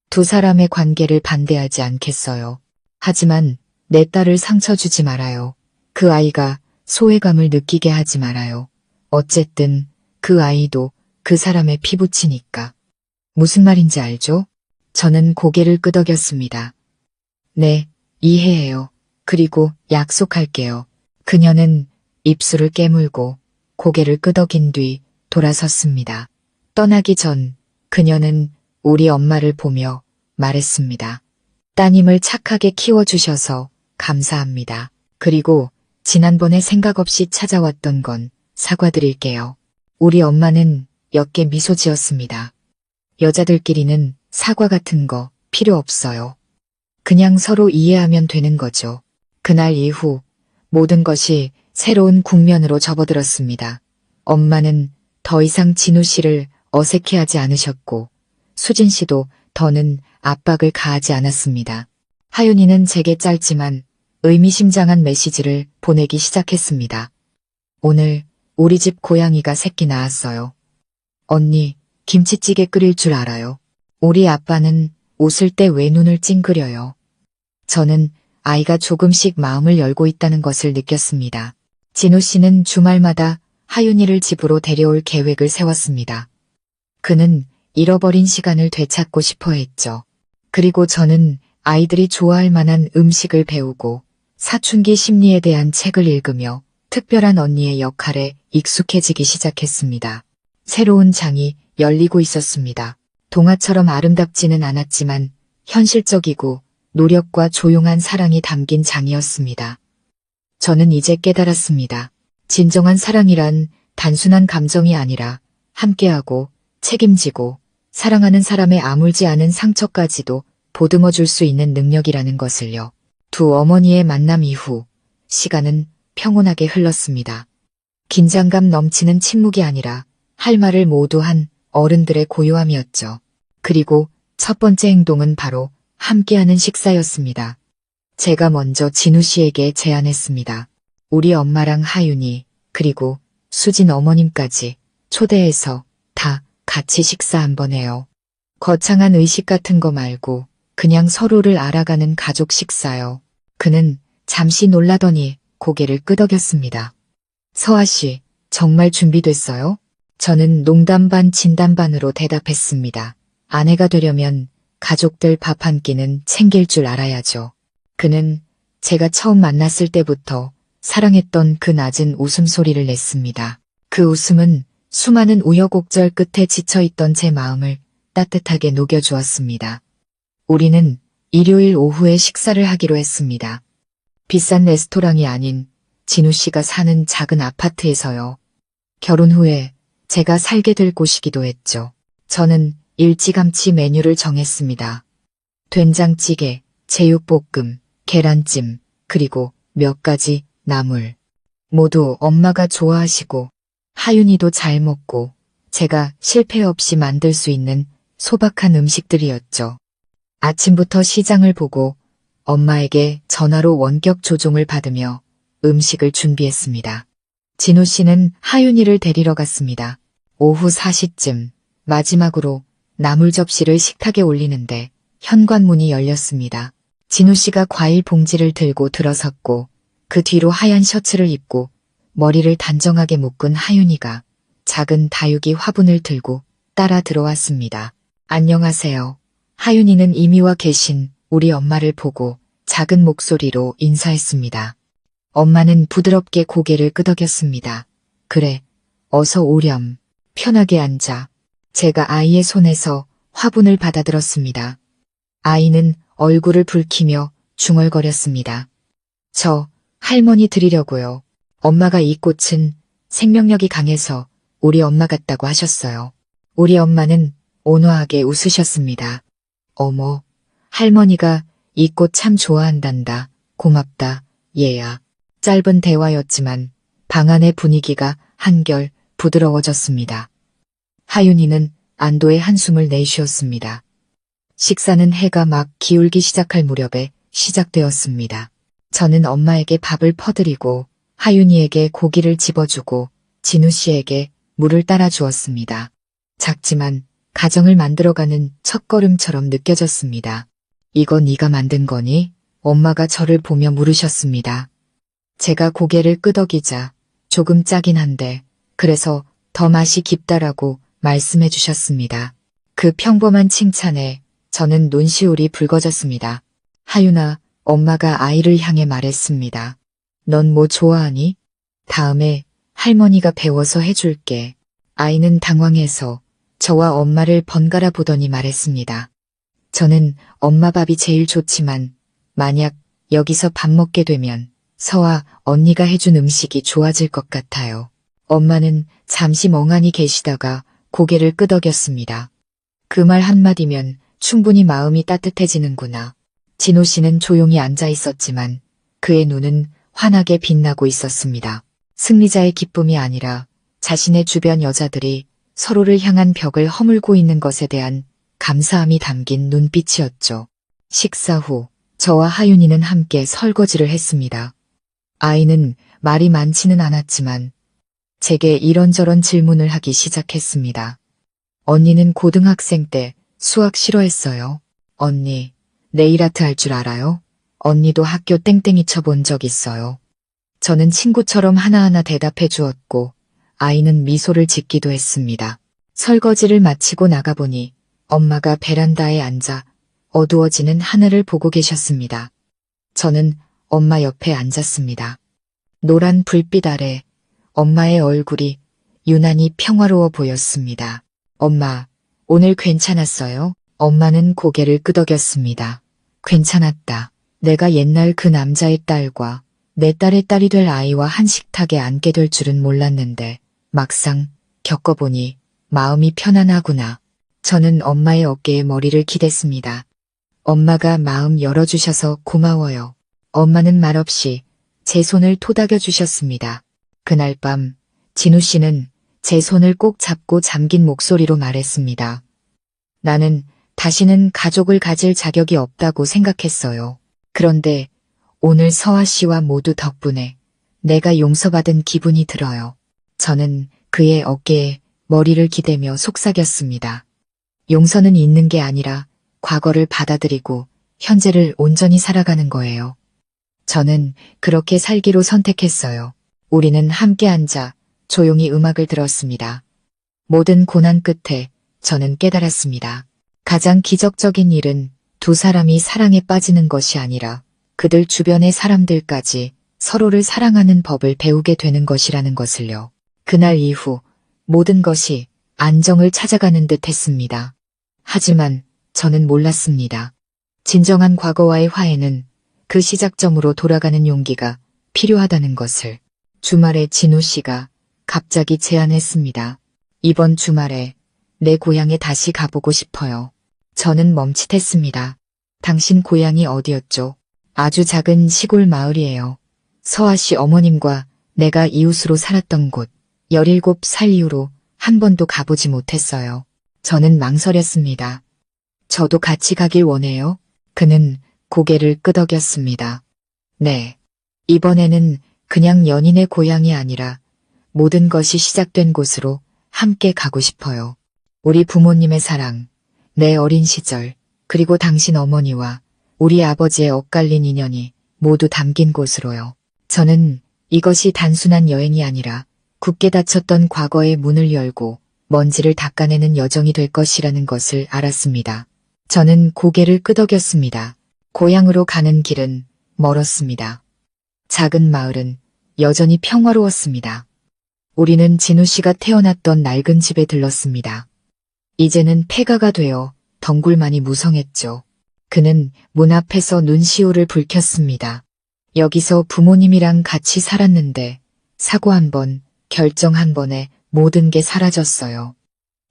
두 사람의 관계를 반대하지 않겠어요. 하지만 내 딸을 상처 주지 말아요. 그 아이가 소외감을 느끼게 하지 말아요. 어쨌든 그 아이도 그 사람의 피부치니까. 무슨 말인지 알죠? 저는 고개를 끄덕였습니다. 네, 이해해요. 그리고 약속할게요. 그녀는 입술을 깨물고 고개를 끄덕인 뒤 돌아섰습니다. 떠나기 전 그녀는 우리 엄마를 보며 말했습니다. 따님을 착하게 키워주셔서 감사합니다. 그리고 지난번에 생각 없이 찾아왔던 건 사과드릴게요. 우리 엄마는 옅게 미소 지었습니다. 여자들끼리는 사과 같은 거 필요 없어요. 그냥 서로 이해하면 되는 거죠. 그날 이후 모든 것이 새로운 국면으로 접어들었습니다. 엄마는 더 이상 진우 씨를 어색해하지 않으셨고 수진 씨도 더는 압박을 가하지 않았습니다. 하윤이는 제게 짧지만 의미심장한 메시지를 보내기 시작했습니다. 오늘 우리 집 고양이가 새끼 낳았어요. 언니, 김치찌개 끓일 줄 알아요. 우리 아빠는 웃을 때 왜 눈을 찡그려요. 저는 아이가 조금씩 마음을 열고 있다는 것을 느꼈습니다. 진우 씨는 주말마다 하윤이를 집으로 데려올 계획을 세웠습니다. 그는 잃어버린 시간을 되찾고 싶어 했죠. 그리고 저는 아이들이 좋아할 만한 음식을 배우고 사춘기 심리에 대한 책을 읽으며 특별한 언니의 역할에 익숙해지기 시작했습니다. 새로운 장이 열리고 있었습니다. 동화처럼 아름답지는 않았지만 현실적이고 노력과 조용한 사랑이 담긴 장이었습니다. 저는 이제 깨달았습니다. 진정한 사랑이란 단순한 감정이 아니라 함께하고 책임지고 사랑하는 사람의 아물지 않은 상처까지도 보듬어 줄 수 있는 능력이라는 것을요. 두 어머니의 만남 이후 시간은 평온하게 흘렀습니다. 긴장감 넘치는 침묵이 아니라 할 말을 모두 한 어른들의 고요함이었죠. 그리고 첫 번째 행동은 바로 함께하는 식사였습니다. 제가 먼저 진우 씨에게 제안했습니다. 우리 엄마랑 하윤이 그리고 수진 어머님까지 초대해서 다 같이 식사 한번 해요. 거창한 의식 같은 거 말고 그냥 서로를 알아가는 가족 식사요. 그는 잠시 놀라더니 고개를 끄덕였습니다. 서아 씨, 정말 준비됐어요? 저는 농담 반 진담 반으로 대답했습니다. 아내가 되려면 가족들 밥 한 끼는 챙길 줄 알아야죠. 그는 제가 처음 만났을 때부터 사랑했던 그 낮은 웃음소리를 냈습니다. 그 웃음은 수많은 우여곡절 끝에 지쳐있던 제 마음을 따뜻하게 녹여주었습니다. 우리는 일요일 오후에 식사를 하기로 했습니다. 비싼 레스토랑이 아닌 진우 씨가 사는 작은 아파트에서요. 결혼 후에 제가 살게 될 곳이기도 했죠. 저는 일찌감치 메뉴를 정했습니다. 된장찌개, 제육볶음, 계란찜, 그리고 몇 가지 나물. 모두 엄마가 좋아하시고 하윤이도 잘 먹고 제가 실패 없이 만들 수 있는 소박한 음식들이었죠. 아침부터 시장을 보고 엄마에게 전화로 원격 조종을 받으며 음식을 준비했습니다. 진우 씨는 하윤이를 데리러 갔습니다. 오후 4시쯤 마지막으로 나물 접시를 식탁에 올리는데 현관문이 열렸습니다. 진우 씨가 과일 봉지를 들고 들어섰고 그 뒤로 하얀 셔츠를 입고 머리를 단정하게 묶은 하윤이가 작은 다육이 화분을 들고 따라 들어왔습니다. 안녕하세요. 하윤이는 이미 와 계신 우리 엄마를 보고 작은 목소리로 인사했습니다. 엄마는 부드럽게 고개를 끄덕였습니다. 그래, 어서 오렴. 편하게 앉아. 제가 아이의 손에서 화분을 받아들었습니다. 아이는 얼굴을 붉히며 중얼거렸습니다. 저 할머니 드리려고요. 엄마가 이 꽃은 생명력이 강해서 우리 엄마 같다고 하셨어요. 우리 엄마는 온화하게 웃으셨습니다. 어머, 할머니가 이 꽃 참 좋아한단다. 고맙다, 얘야. 짧은 대화였지만 방 안의 분위기가 한결 부드러워졌습니다. 하윤이는 안도의 한숨을 내쉬었습니다. 식사는 해가 막 기울기 시작할 무렵에 시작되었습니다. 저는 엄마에게 밥을 퍼드리고 하윤이에게 고기를 집어주고 진우 씨에게 물을 따라 주었습니다. 작지만 가정을 만들어가는 첫걸음처럼 느껴졌습니다. 이거 네가 만든 거니? 엄마가 저를 보며 물으셨습니다. 제가 고개를 끄덕이자 조금 짜긴 한데 그래서 더 맛이 깊다라고 말씀해 주셨습니다. 그 평범한 칭찬에 저는 눈시울이 붉어졌습니다. 하윤아, 엄마가 아이를 향해 말했습니다. 넌 뭐 좋아하니? 다음에 할머니가 배워서 해줄게. 아이는 당황해서 저와 엄마를 번갈아 보더니 말했습니다. 저는 엄마 밥이 제일 좋지만 만약 여기서 밥 먹게 되면 서아 언니가 해준 음식이 좋아질 것 같아요. 엄마는 잠시 멍하니 계시다가 고개를 끄덕였습니다. 그 말 한마디면 충분히 마음이 따뜻해지는구나. 진호 씨는 조용히 앉아 있었지만 그의 눈은 환하게 빛나고 있었습니다. 승리자의 기쁨이 아니라 자신의 주변 여자들이 서로를 향한 벽을 허물고 있는 것에 대한 감사함이 담긴 눈빛이었죠. 식사 후 저와 하윤이는 함께 설거지를 했습니다. 아이는 말이 많지는 않았지만 제게 이런저런 질문을 하기 시작했습니다. 언니는 고등학생 때 수학 싫어했어요. 언니, 네일아트 할 줄 알아요? 언니도 학교 땡땡이 쳐본 적 있어요. 저는 친구처럼 하나하나 대답해 주었고 아이는 미소를 짓기도 했습니다. 설거지를 마치고 나가보니 엄마가 베란다에 앉아 어두워지는 하늘을 보고 계셨습니다. 저는 엄마 옆에 앉았습니다. 노란 불빛 아래 엄마의 얼굴이 유난히 평화로워 보였습니다. 엄마, 오늘 괜찮았어요? 엄마는 고개를 끄덕였습니다. 괜찮았다. 내가 옛날 그 남자의 딸과 내 딸의 딸이 될 아이와 한 식탁에 앉게 될 줄은 몰랐는데 막상 겪어보니 마음이 편안하구나. 저는 엄마의 어깨에 머리를 기댔습니다. 엄마가 마음 열어주셔서 고마워요. 엄마는 말없이 제 손을 토닥여 주셨습니다. 그날 밤 진우 씨는 제 손을 꼭 잡고 잠긴 목소리로 말했습니다. 나는 다시는 가족을 가질 자격이 없다고 생각했어요. 그런데 오늘 서아 씨와 모두 덕분에 내가 용서받은 기분이 들어요. 저는 그의 어깨에 머리를 기대며 속삭였습니다. 용서는 있는 게 아니라 과거를 받아들이고 현재를 온전히 살아가는 거예요. 저는 그렇게 살기로 선택했어요. 우리는 함께 앉아 조용히 음악을 들었습니다. 모든 고난 끝에 저는 깨달았습니다. 가장 기적적인 일은 두 사람이 사랑에 빠지는 것이 아니라 그들 주변의 사람들까지 서로를 사랑하는 법을 배우게 되는 것이라는 것을요. 그날 이후 모든 것이 안정을 찾아가는 듯 했습니다. 하지만 저는 몰랐습니다. 진정한 과거와의 화해는 그 시작점으로 돌아가는 용기가 필요하다는 것을. 주말에 진우 씨가 갑자기 제안했습니다. 이번 주말에 내 고향에 다시 가보고 싶어요. 저는 멈칫했습니다. 당신 고향이 어디였죠? 아주 작은 시골 마을이에요. 서아 씨 어머님과 내가 이웃으로 살았던 곳. 17살 이후로 한 번도 가보지 못했어요. 저는 망설였습니다. 저도 같이 가길 원해요. 그는 고개를 끄덕였습니다. 네. 이번에는 그냥 연인의 고향이 아니라 모든 것이 시작된 곳으로 함께 가고 싶어요. 우리 부모님의 사랑, 내 어린 시절, 그리고 당신 어머니와 우리 아버지의 엇갈린 인연이 모두 담긴 곳으로요. 저는 이것이 단순한 여행이 아니라 굳게 닫혔던 과거의 문을 열고 먼지를 닦아내는 여정이 될 것이라는 것을 알았습니다. 저는 고개를 끄덕였습니다. 고향으로 가는 길은 멀었습니다. 작은 마을은 여전히 평화로웠습니다. 우리는 진우 씨가 태어났던 낡은 집에 들렀습니다. 이제는 폐가가 되어 덩굴만이 무성했죠. 그는 문 앞에서 눈시울을 붉혔습니다. 여기서 부모님이랑 같이 살았는데 사고 한 번, 결정 한 번에 모든 게 사라졌어요.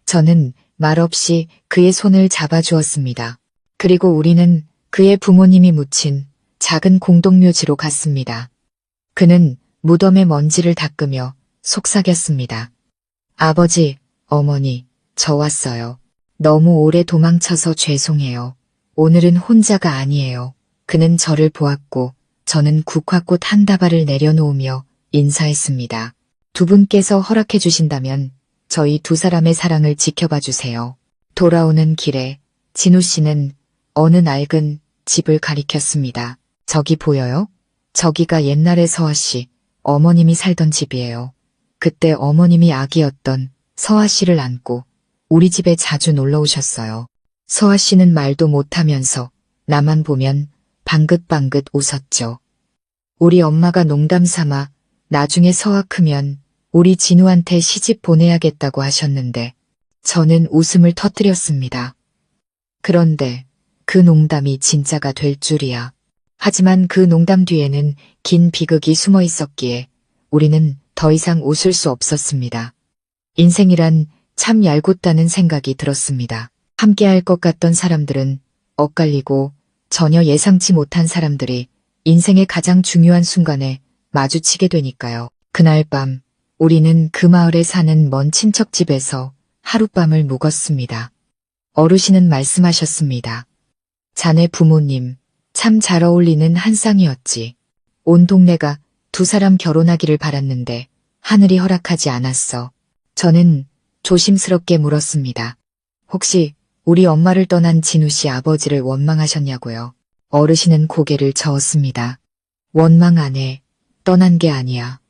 저는 말없이 그의 손을 잡아주었습니다. 그리고 우리는 그의 부모님이 묻힌 작은 공동묘지로 갔습니다. 그는 무덤의 먼지를 닦으며 속삭였습니다. 아버지, 어머니, 저 왔어요. 너무 오래 도망쳐서 죄송해요. 오늘은 혼자가 아니에요. 그는 저를 보았고 저는 국화꽃 한 다발을 내려놓으며 인사했습니다. 두 분께서 허락해 주신다면 저희 두 사람의 사랑을 지켜봐 주세요. 돌아오는 길에 진우 씨는 어느 낡은 집을 가리켰습니다. 저기 보여요? 저기가 옛날에 서아 씨, 어머님이 살던 집이에요. 그때 어머님이 아기였던 서아 씨를 안고 우리 집에 자주 놀러 오셨어요. 서아 씨는 말도 못하면서 나만 보면 방긋방긋 웃었죠. 우리 엄마가 농담 삼아 나중에 서아 크면 우리 진우한테 시집 보내야겠다고 하셨는데 저는 웃음을 터뜨렸습니다. 그런데 그 농담이 진짜가 될 줄이야. 하지만 그 농담 뒤에는 긴 비극이 숨어 있었기에 우리는 더 이상 웃을 수 없었습니다. 인생이란 참 얄궂다는 생각이 들었습니다. 함께할 것 같던 사람들은 엇갈리고 전혀 예상치 못한 사람들이 인생의 가장 중요한 순간에 마주치게 되니까요. 그날 밤 우리는 그 마을에 사는 먼 친척 집에서 하룻밤을 묵었습니다. 어르신은 말씀하셨습니다. 자네 부모님 참 잘 어울리는 한 쌍이었지. 온 동네가 두 사람 결혼하기를 바랐는데 하늘이 허락하지 않았어. 저는 조심스럽게 물었습니다. 혹시 우리 엄마를 떠난 진우 씨 아버지를 원망하셨냐고요? 어르신은 고개를 저었습니다. 원망 안 해. 떠난 게 아니야.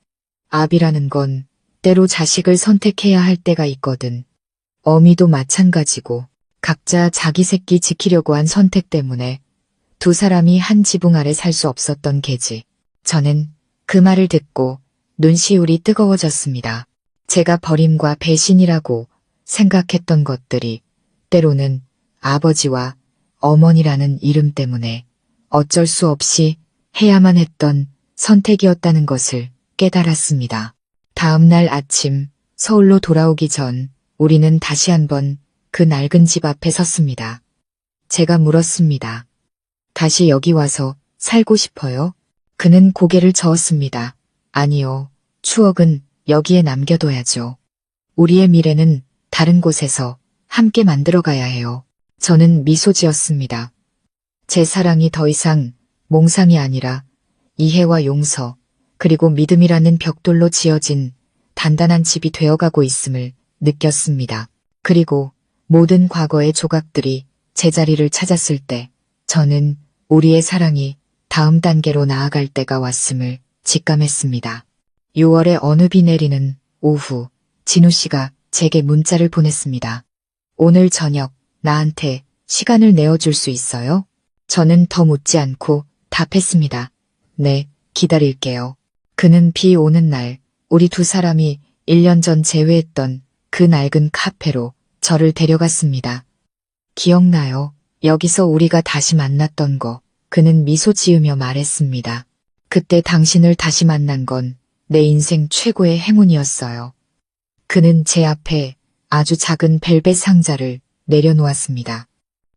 아비라는 건 때로 자식을 선택해야 할 때가 있거든. 어미도 마찬가지고 각자 자기 새끼 지키려고 한 선택 때문에 두 사람이 한 지붕 아래 살 수 없었던 게지. 저는 그 말을 듣고 눈시울이 뜨거워졌습니다. 제가 버림과 배신이라고 생각했던 것들이 때로는 아버지와 어머니라는 이름 때문에 어쩔 수 없이 해야만 했던 선택이었다는 것을 깨달았습니다. 다음 날 아침 서울로 돌아오기 전 우리는 다시 한번 그 낡은 집 앞에 섰습니다. 제가 물었습니다. 다시 여기 와서 살고 싶어요? 그는 고개를 저었습니다. 아니요. 추억은 여기에 남겨둬야죠. 우리의 미래는 다른 곳에서 함께 만들어가야 해요. 저는 미소 지었습니다. 제 사랑이 더 이상 몽상이 아니라 이해와 용서, 그리고 믿음이라는 벽돌로 지어진 단단한 집이 되어가고 있음을 느꼈습니다. 그리고 모든 과거의 조각들이 제자리를 찾았을 때 저는 우리의 사랑이 다음 단계로 나아갈 때가 왔음을 직감했습니다. 6월의 어느 비 내리는 오후, 진우 씨가 제게 문자를 보냈습니다. 오늘 저녁 나한테 시간을 내어줄 수 있어요? 저는 더 묻지 않고 답했습니다. 네, 기다릴게요. 그는 비 오는 날 우리 두 사람이 1년 전 재회했던 그 낡은 카페로 저를 데려갔습니다. 기억나요? 여기서 우리가 다시 만났던 거. 그는 미소 지으며 말했습니다. 그때 당신을 다시 만난 건 내 인생 최고의 행운이었어요. 그는 제 앞에 아주 작은 벨벳 상자를 내려놓았습니다.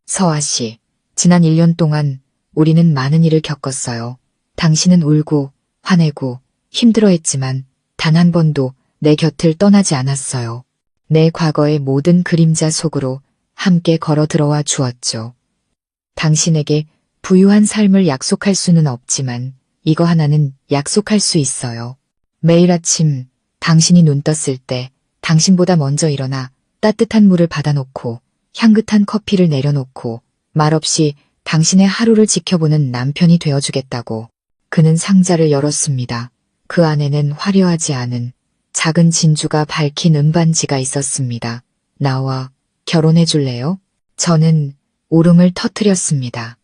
서아 씨, 지난 1년 동안 우리는 많은 일을 겪었어요. 당신은 울고 화내고 힘들어했지만 단 한 번도 내 곁을 떠나지 않았어요. 내 과거의 모든 그림자 속으로 함께 걸어 들어와 주었죠. 당신에게 부유한 삶을 약속할 수는 없지만 이거 하나는 약속할 수 있어요. 매일 아침 당신이 눈 떴을 때 당신보다 먼저 일어나 따뜻한 물을 받아놓고 향긋한 커피를 내려놓고 말없이 당신의 하루를 지켜보는 남편이 되어주겠다고. 그는 상자를 열었습니다. 그 안에는 화려하지 않은 작은 진주가 밝힌 은반지가 있었습니다. 나와 결혼해 줄래요? 저는 울음을 터뜨렸습니다.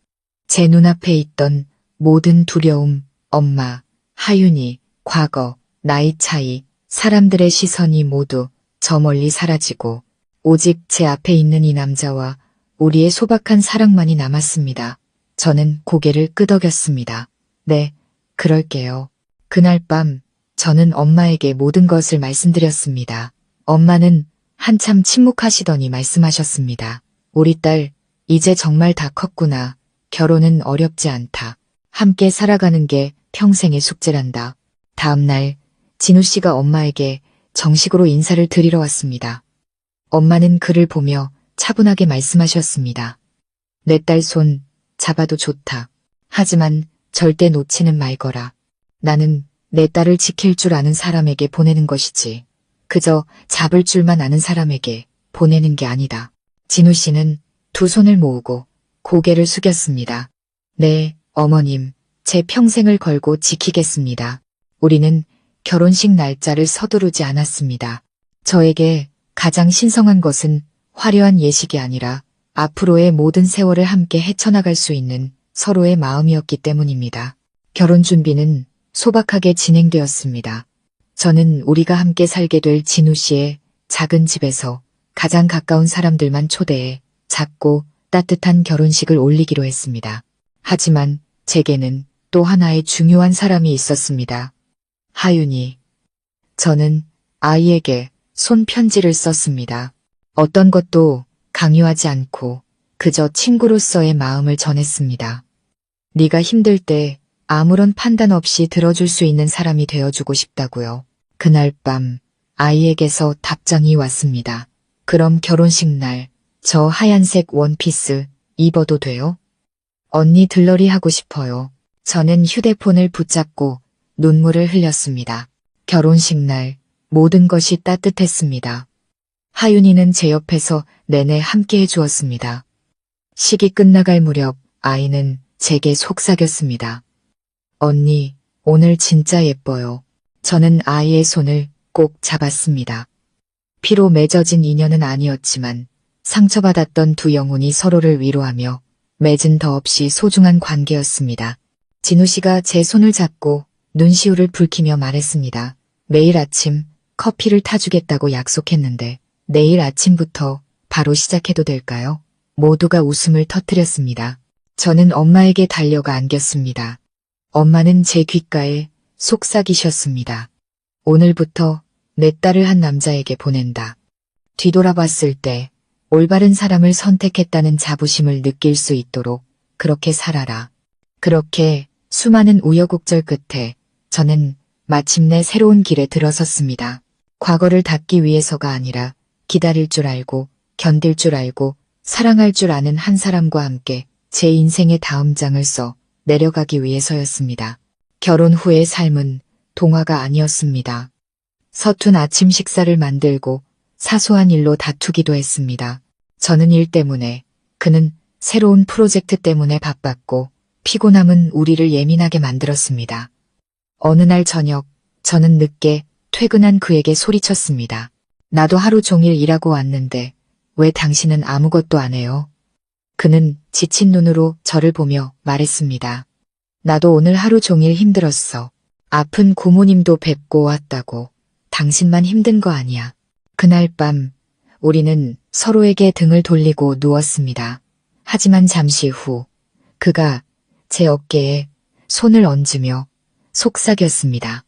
제 눈앞에 있던 모든 두려움, 엄마, 하윤이, 과거, 나이 차이, 사람들의 시선이 모두 저 멀리 사라지고 오직 제 앞에 있는 이 남자와 우리의 소박한 사랑만이 남았습니다. 저는 고개를 끄덕였습니다. 네, 그럴게요. 그날 밤 저는 엄마에게 모든 것을 말씀드렸습니다. 엄마는 한참 침묵하시더니 말씀하셨습니다. 우리 딸, 이제 정말 다 컸구나. 결혼은 어렵지 않다. 함께 살아가는 게 평생의 숙제란다. 다음 날 진우 씨가 엄마에게 정식으로 인사를 드리러 왔습니다. 엄마는 그를 보며 차분하게 말씀하셨습니다. 내 딸 손 잡아도 좋다. 하지만 절대 놓치는 말거라. 나는 내 딸을 지킬 줄 아는 사람에게 보내는 것이지. 그저 잡을 줄만 아는 사람에게 보내는 게 아니다. 진우 씨는 두 손을 모으고 고개를 숙였습니다. 네, 어머님, 제 평생을 걸고 지키겠습니다. 우리는 결혼식 날짜를 서두르지 않았습니다. 저에게 가장 신성한 것은 화려한 예식이 아니라 앞으로의 모든 세월을 함께 헤쳐나갈 수 있는 서로의 마음이었기 때문입니다. 결혼 준비는 소박하게 진행되었습니다. 저는 우리가 함께 살게 될 진우 씨의 작은 집에서 가장 가까운 사람들만 초대해 작고 따뜻한 결혼식을 올리기로 했습니다. 하지만 제게는 또 하나의 중요한 사람이 있었습니다. 하윤이. 저는 아이에게 손편지를 썼습니다. 어떤 것도 강요하지 않고 그저 친구로서의 마음을 전했습니다. 네가 힘들 때 아무런 판단 없이 들어줄 수 있는 사람이 되어주고 싶다고요. 그날 밤 아이에게서 답장이 왔습니다. 그럼 결혼식 날 저 하얀색 원피스 입어도 돼요? 언니 들러리 하고 싶어요. 저는 휴대폰을 붙잡고 눈물을 흘렸습니다. 결혼식 날 모든 것이 따뜻했습니다. 하윤이는 제 옆에서 내내 함께 해주었습니다. 식이 끝나갈 무렵 아이는 제게 속삭였습니다. 언니, 오늘 진짜 예뻐요. 저는 아이의 손을 꼭 잡았습니다. 피로 맺어진 인연은 아니었지만 상처받았던 두 영혼이 서로를 위로하며 맺은 더 없이 소중한 관계였습니다. 진우 씨가 제 손을 잡고 눈시울을 붉히며 말했습니다. 매일 아침 커피를 타주겠다고 약속했는데 내일 아침부터 바로 시작해도 될까요? 모두가 웃음을 터뜨렸습니다. 저는 엄마에게 달려가 안겼습니다. 엄마는 제 귓가에 속삭이셨습니다. 오늘부터 내 딸을 한 남자에게 보낸다. 뒤돌아봤을 때 올바른 사람을 선택했다는 자부심을 느낄 수 있도록 그렇게 살아라. 그렇게 수많은 우여곡절 끝에 저는 마침내 새로운 길에 들어섰습니다. 과거를 닫기 위해서가 아니라 기다릴 줄 알고 견딜 줄 알고 사랑할 줄 아는 한 사람과 함께 제 인생의 다음 장을 써 내려가기 위해서였습니다. 결혼 후의 삶은 동화가 아니었습니다. 서툰 아침 식사를 만들고 사소한 일로 다투기도 했습니다. 저는 일 때문에, 그는 새로운 프로젝트 때문에 바빴고 피곤함은 우리를 예민하게 만들었습니다. 어느 날 저녁 저는 늦게 퇴근한 그에게 소리쳤습니다. 나도 하루 종일 일하고 왔는데 왜 당신은 아무것도 안 해요? 그는 지친 눈으로 저를 보며 말했습니다. 나도 오늘 하루 종일 힘들었어. 아픈 고모님도 뵙고 왔다고. 당신만 힘든 거 아니야. 그날 밤 우리는 서로에게 등을 돌리고 누웠습니다. 하지만 잠시 후 그가 제 어깨에 손을 얹으며 속삭였습니다.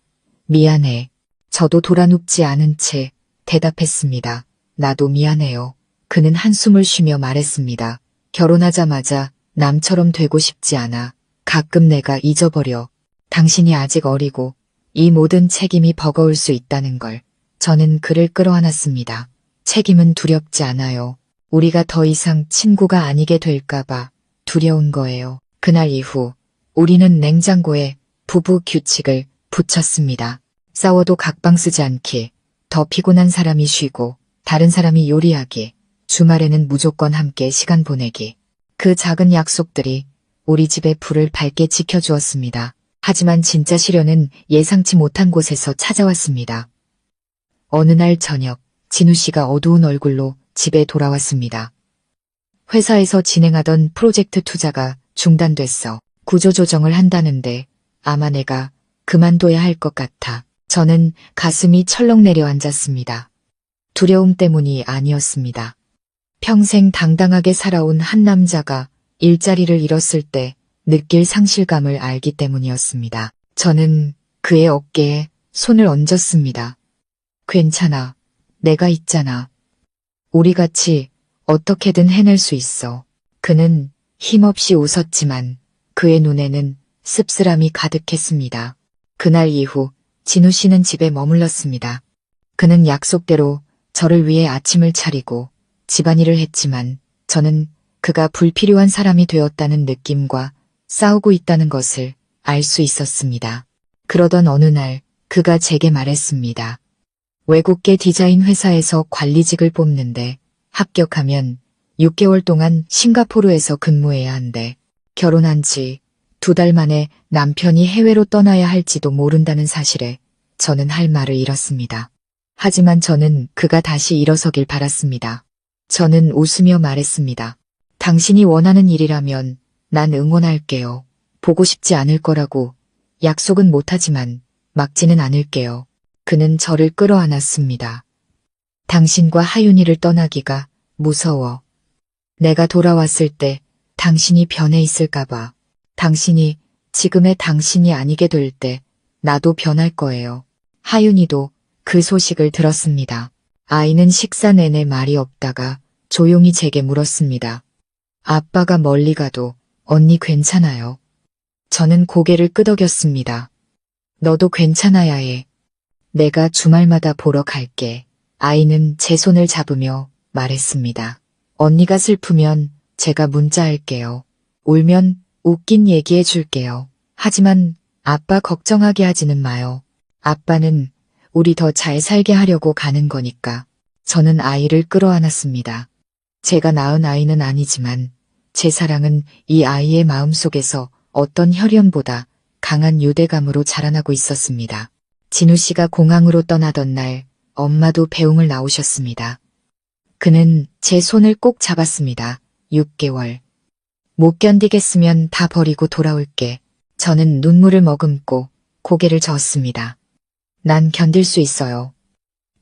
미안해. 저도 돌아눕지 않은 채 대답했습니다. 나도 미안해요. 그는 한숨을 쉬며 말했습니다. 결혼하자마자 남처럼 되고 싶지 않아. 가끔 내가 잊어버려. 당신이 아직 어리고 이 모든 책임이 버거울 수 있다는 걸. 저는 그를 끌어안았습니다. 책임은 두렵지 않아요. 우리가 더 이상 친구가 아니게 될까봐 두려운 거예요. 그날 이후 우리는 냉장고에 부부 규칙을 붙였습니다. 싸워도 각방 쓰지 않기, 더 피곤한 사람이 쉬고 다른 사람이 요리하기, 주말에는 무조건 함께 시간 보내기. 그 작은 약속들이 우리 집의 불을 밝게 지켜주었습니다. 하지만 진짜 시련은 예상치 못한 곳에서 찾아왔습니다. 어느 날 저녁, 진우 씨가 어두운 얼굴로 집에 돌아왔습니다. 회사에서 진행하던 프로젝트 투자가 중단됐어. 구조조정을 한다는데 아마 내가 그만둬야 할 것 같아. 저는 가슴이 철렁 내려앉았습니다. 두려움 때문이 아니었습니다. 평생 당당하게 살아온 한 남자가 일자리를 잃었을 때 느낄 상실감을 알기 때문이었습니다. 저는 그의 어깨에 손을 얹었습니다. 괜찮아. 내가 있잖아. 우리 같이 어떻게든 해낼 수 있어. 그는 힘없이 웃었지만 그의 눈에는 씁쓸함이 가득했습니다. 그날 이후 진우 씨는 집에 머물렀습니다. 그는 약속대로 저를 위해 아침을 차리고 집안일을 했지만 저는 그가 불필요한 사람이 되었다는 느낌과 싸우고 있다는 것을 알 수 있었습니다. 그러던 어느 날 그가 제게 말했습니다. 외국계 디자인 회사에서 관리직을 뽑는데 합격하면 6개월 동안 싱가포르에서 근무해야 한대. 결혼한 지 2달 만에 남편이 해외로 떠나야 할지도 모른다는 사실에 저는 할 말을 잃었습니다. 하지만 저는 그가 다시 일어서길 바랐습니다. 저는 웃으며 말했습니다. 당신이 원하는 일이라면 난 응원할게요. 보고 싶지 않을 거라고 약속은 못하지만 막지는 않을게요. 그는 저를 끌어안았습니다. 당신과 하윤이를 떠나기가 무서워. 내가 돌아왔을 때 당신이 변해 있을까봐. 당신이 지금의 당신이 아니게 될 때 나도 변할 거예요. 하윤이도 그 소식을 들었습니다. 아이는 식사 내내 말이 없다가 조용히 제게 물었습니다. 아빠가 멀리 가도 언니 괜찮아요. 저는 고개를 끄덕였습니다. 너도 괜찮아야 해. 내가 주말마다 보러 갈게. 아이는 제 손을 잡으며 말했습니다. 언니가 슬프면 제가 문자할게요. 울면 웃긴 얘기해 줄게요. 하지만 아빠 걱정하게 하지는 마요. 아빠는 우리 더 잘 살게 하려고 가는 거니까. 저는 아이를 끌어안았습니다. 제가 낳은 아이는 아니지만 제 사랑은 이 아이의 마음속에서 어떤 혈연보다 강한 유대감으로 자라나고 있었습니다. 진우 씨가 공항으로 떠나던 날 엄마도 배웅을 나오셨습니다. 그는 제 손을 꼭 잡았습니다. 6개월. 못 견디겠으면 다 버리고 돌아올게. 저는 눈물을 머금고 고개를 저었습니다. 난 견딜 수 있어요.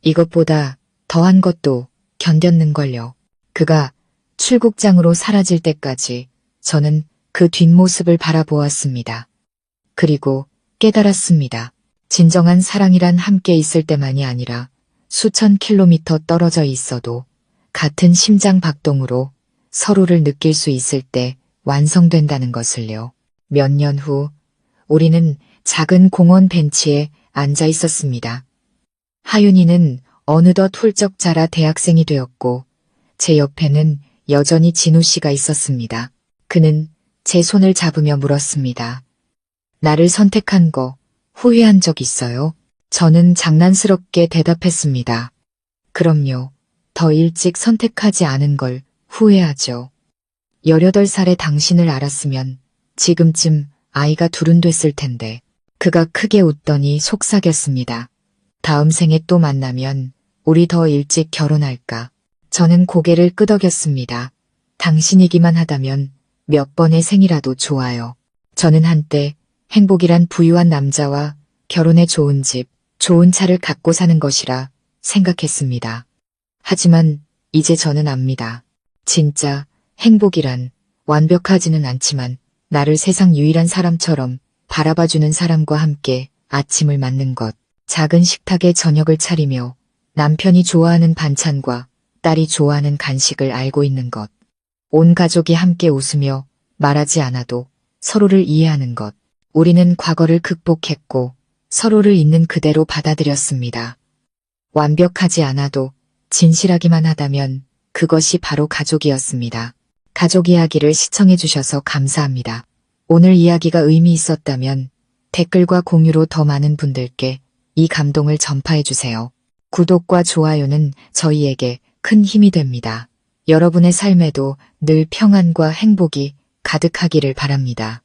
이것보다 더한 것도 견뎠는걸요. 그가 출국장으로 사라질 때까지 저는 그 뒷모습을 바라보았습니다. 그리고 깨달았습니다. 진정한 사랑이란 함께 있을 때만이 아니라 수천 킬로미터 떨어져 있어도 같은 심장 박동으로 서로를 느낄 수 있을 때 완성된다는 것을요. 몇 년 후 우리는 작은 공원 벤치에 앉아 있었습니다. 하윤이는 어느덧 훌쩍 자라 대학생이 되었고 제 옆에는 여전히 진우 씨가 있었습니다. 그는 제 손을 잡으며 물었습니다. 나를 선택한 거 후회한 적 있어요? 저는 장난스럽게 대답했습니다. 그럼요. 더 일찍 선택하지 않은 걸 후회하죠. 18살에 당신을 알았으면 지금쯤 아이가 둘은 됐을 텐데. 그가 크게 웃더니 속삭였습니다. 다음 생에 또 만나면 우리 더 일찍 결혼할까? 저는 고개를 끄덕였습니다. 당신이기만 하다면 몇 번의 생이라도 좋아요. 저는 한때 행복이란 부유한 남자와 결혼해 좋은 집, 좋은 차를 갖고 사는 것이라 생각했습니다. 하지만 이제 저는 압니다. 진짜 행복이란 완벽하지는 않지만 나를 세상 유일한 사람처럼 바라봐주는 사람과 함께 아침을 맞는 것, 작은 식탁에 저녁을 차리며 남편이 좋아하는 반찬과 딸이 좋아하는 간식을 알고 있는 것, 온 가족이 함께 웃으며 말하지 않아도 서로를 이해하는 것. 우리는 과거를 극복했고 서로를 있는 그대로 받아들였습니다. 완벽하지 않아도 진실하기만 하다면 그것이 바로 가족이었습니다. 가족 이야기를 시청해주셔서 감사합니다. 오늘 이야기가 의미 있었다면 댓글과 공유로 더 많은 분들께 이 감동을 전파해주세요. 구독과 좋아요는 저희에게 큰 힘이 됩니다. 여러분의 삶에도 늘 평안과 행복이 가득하기를 바랍니다.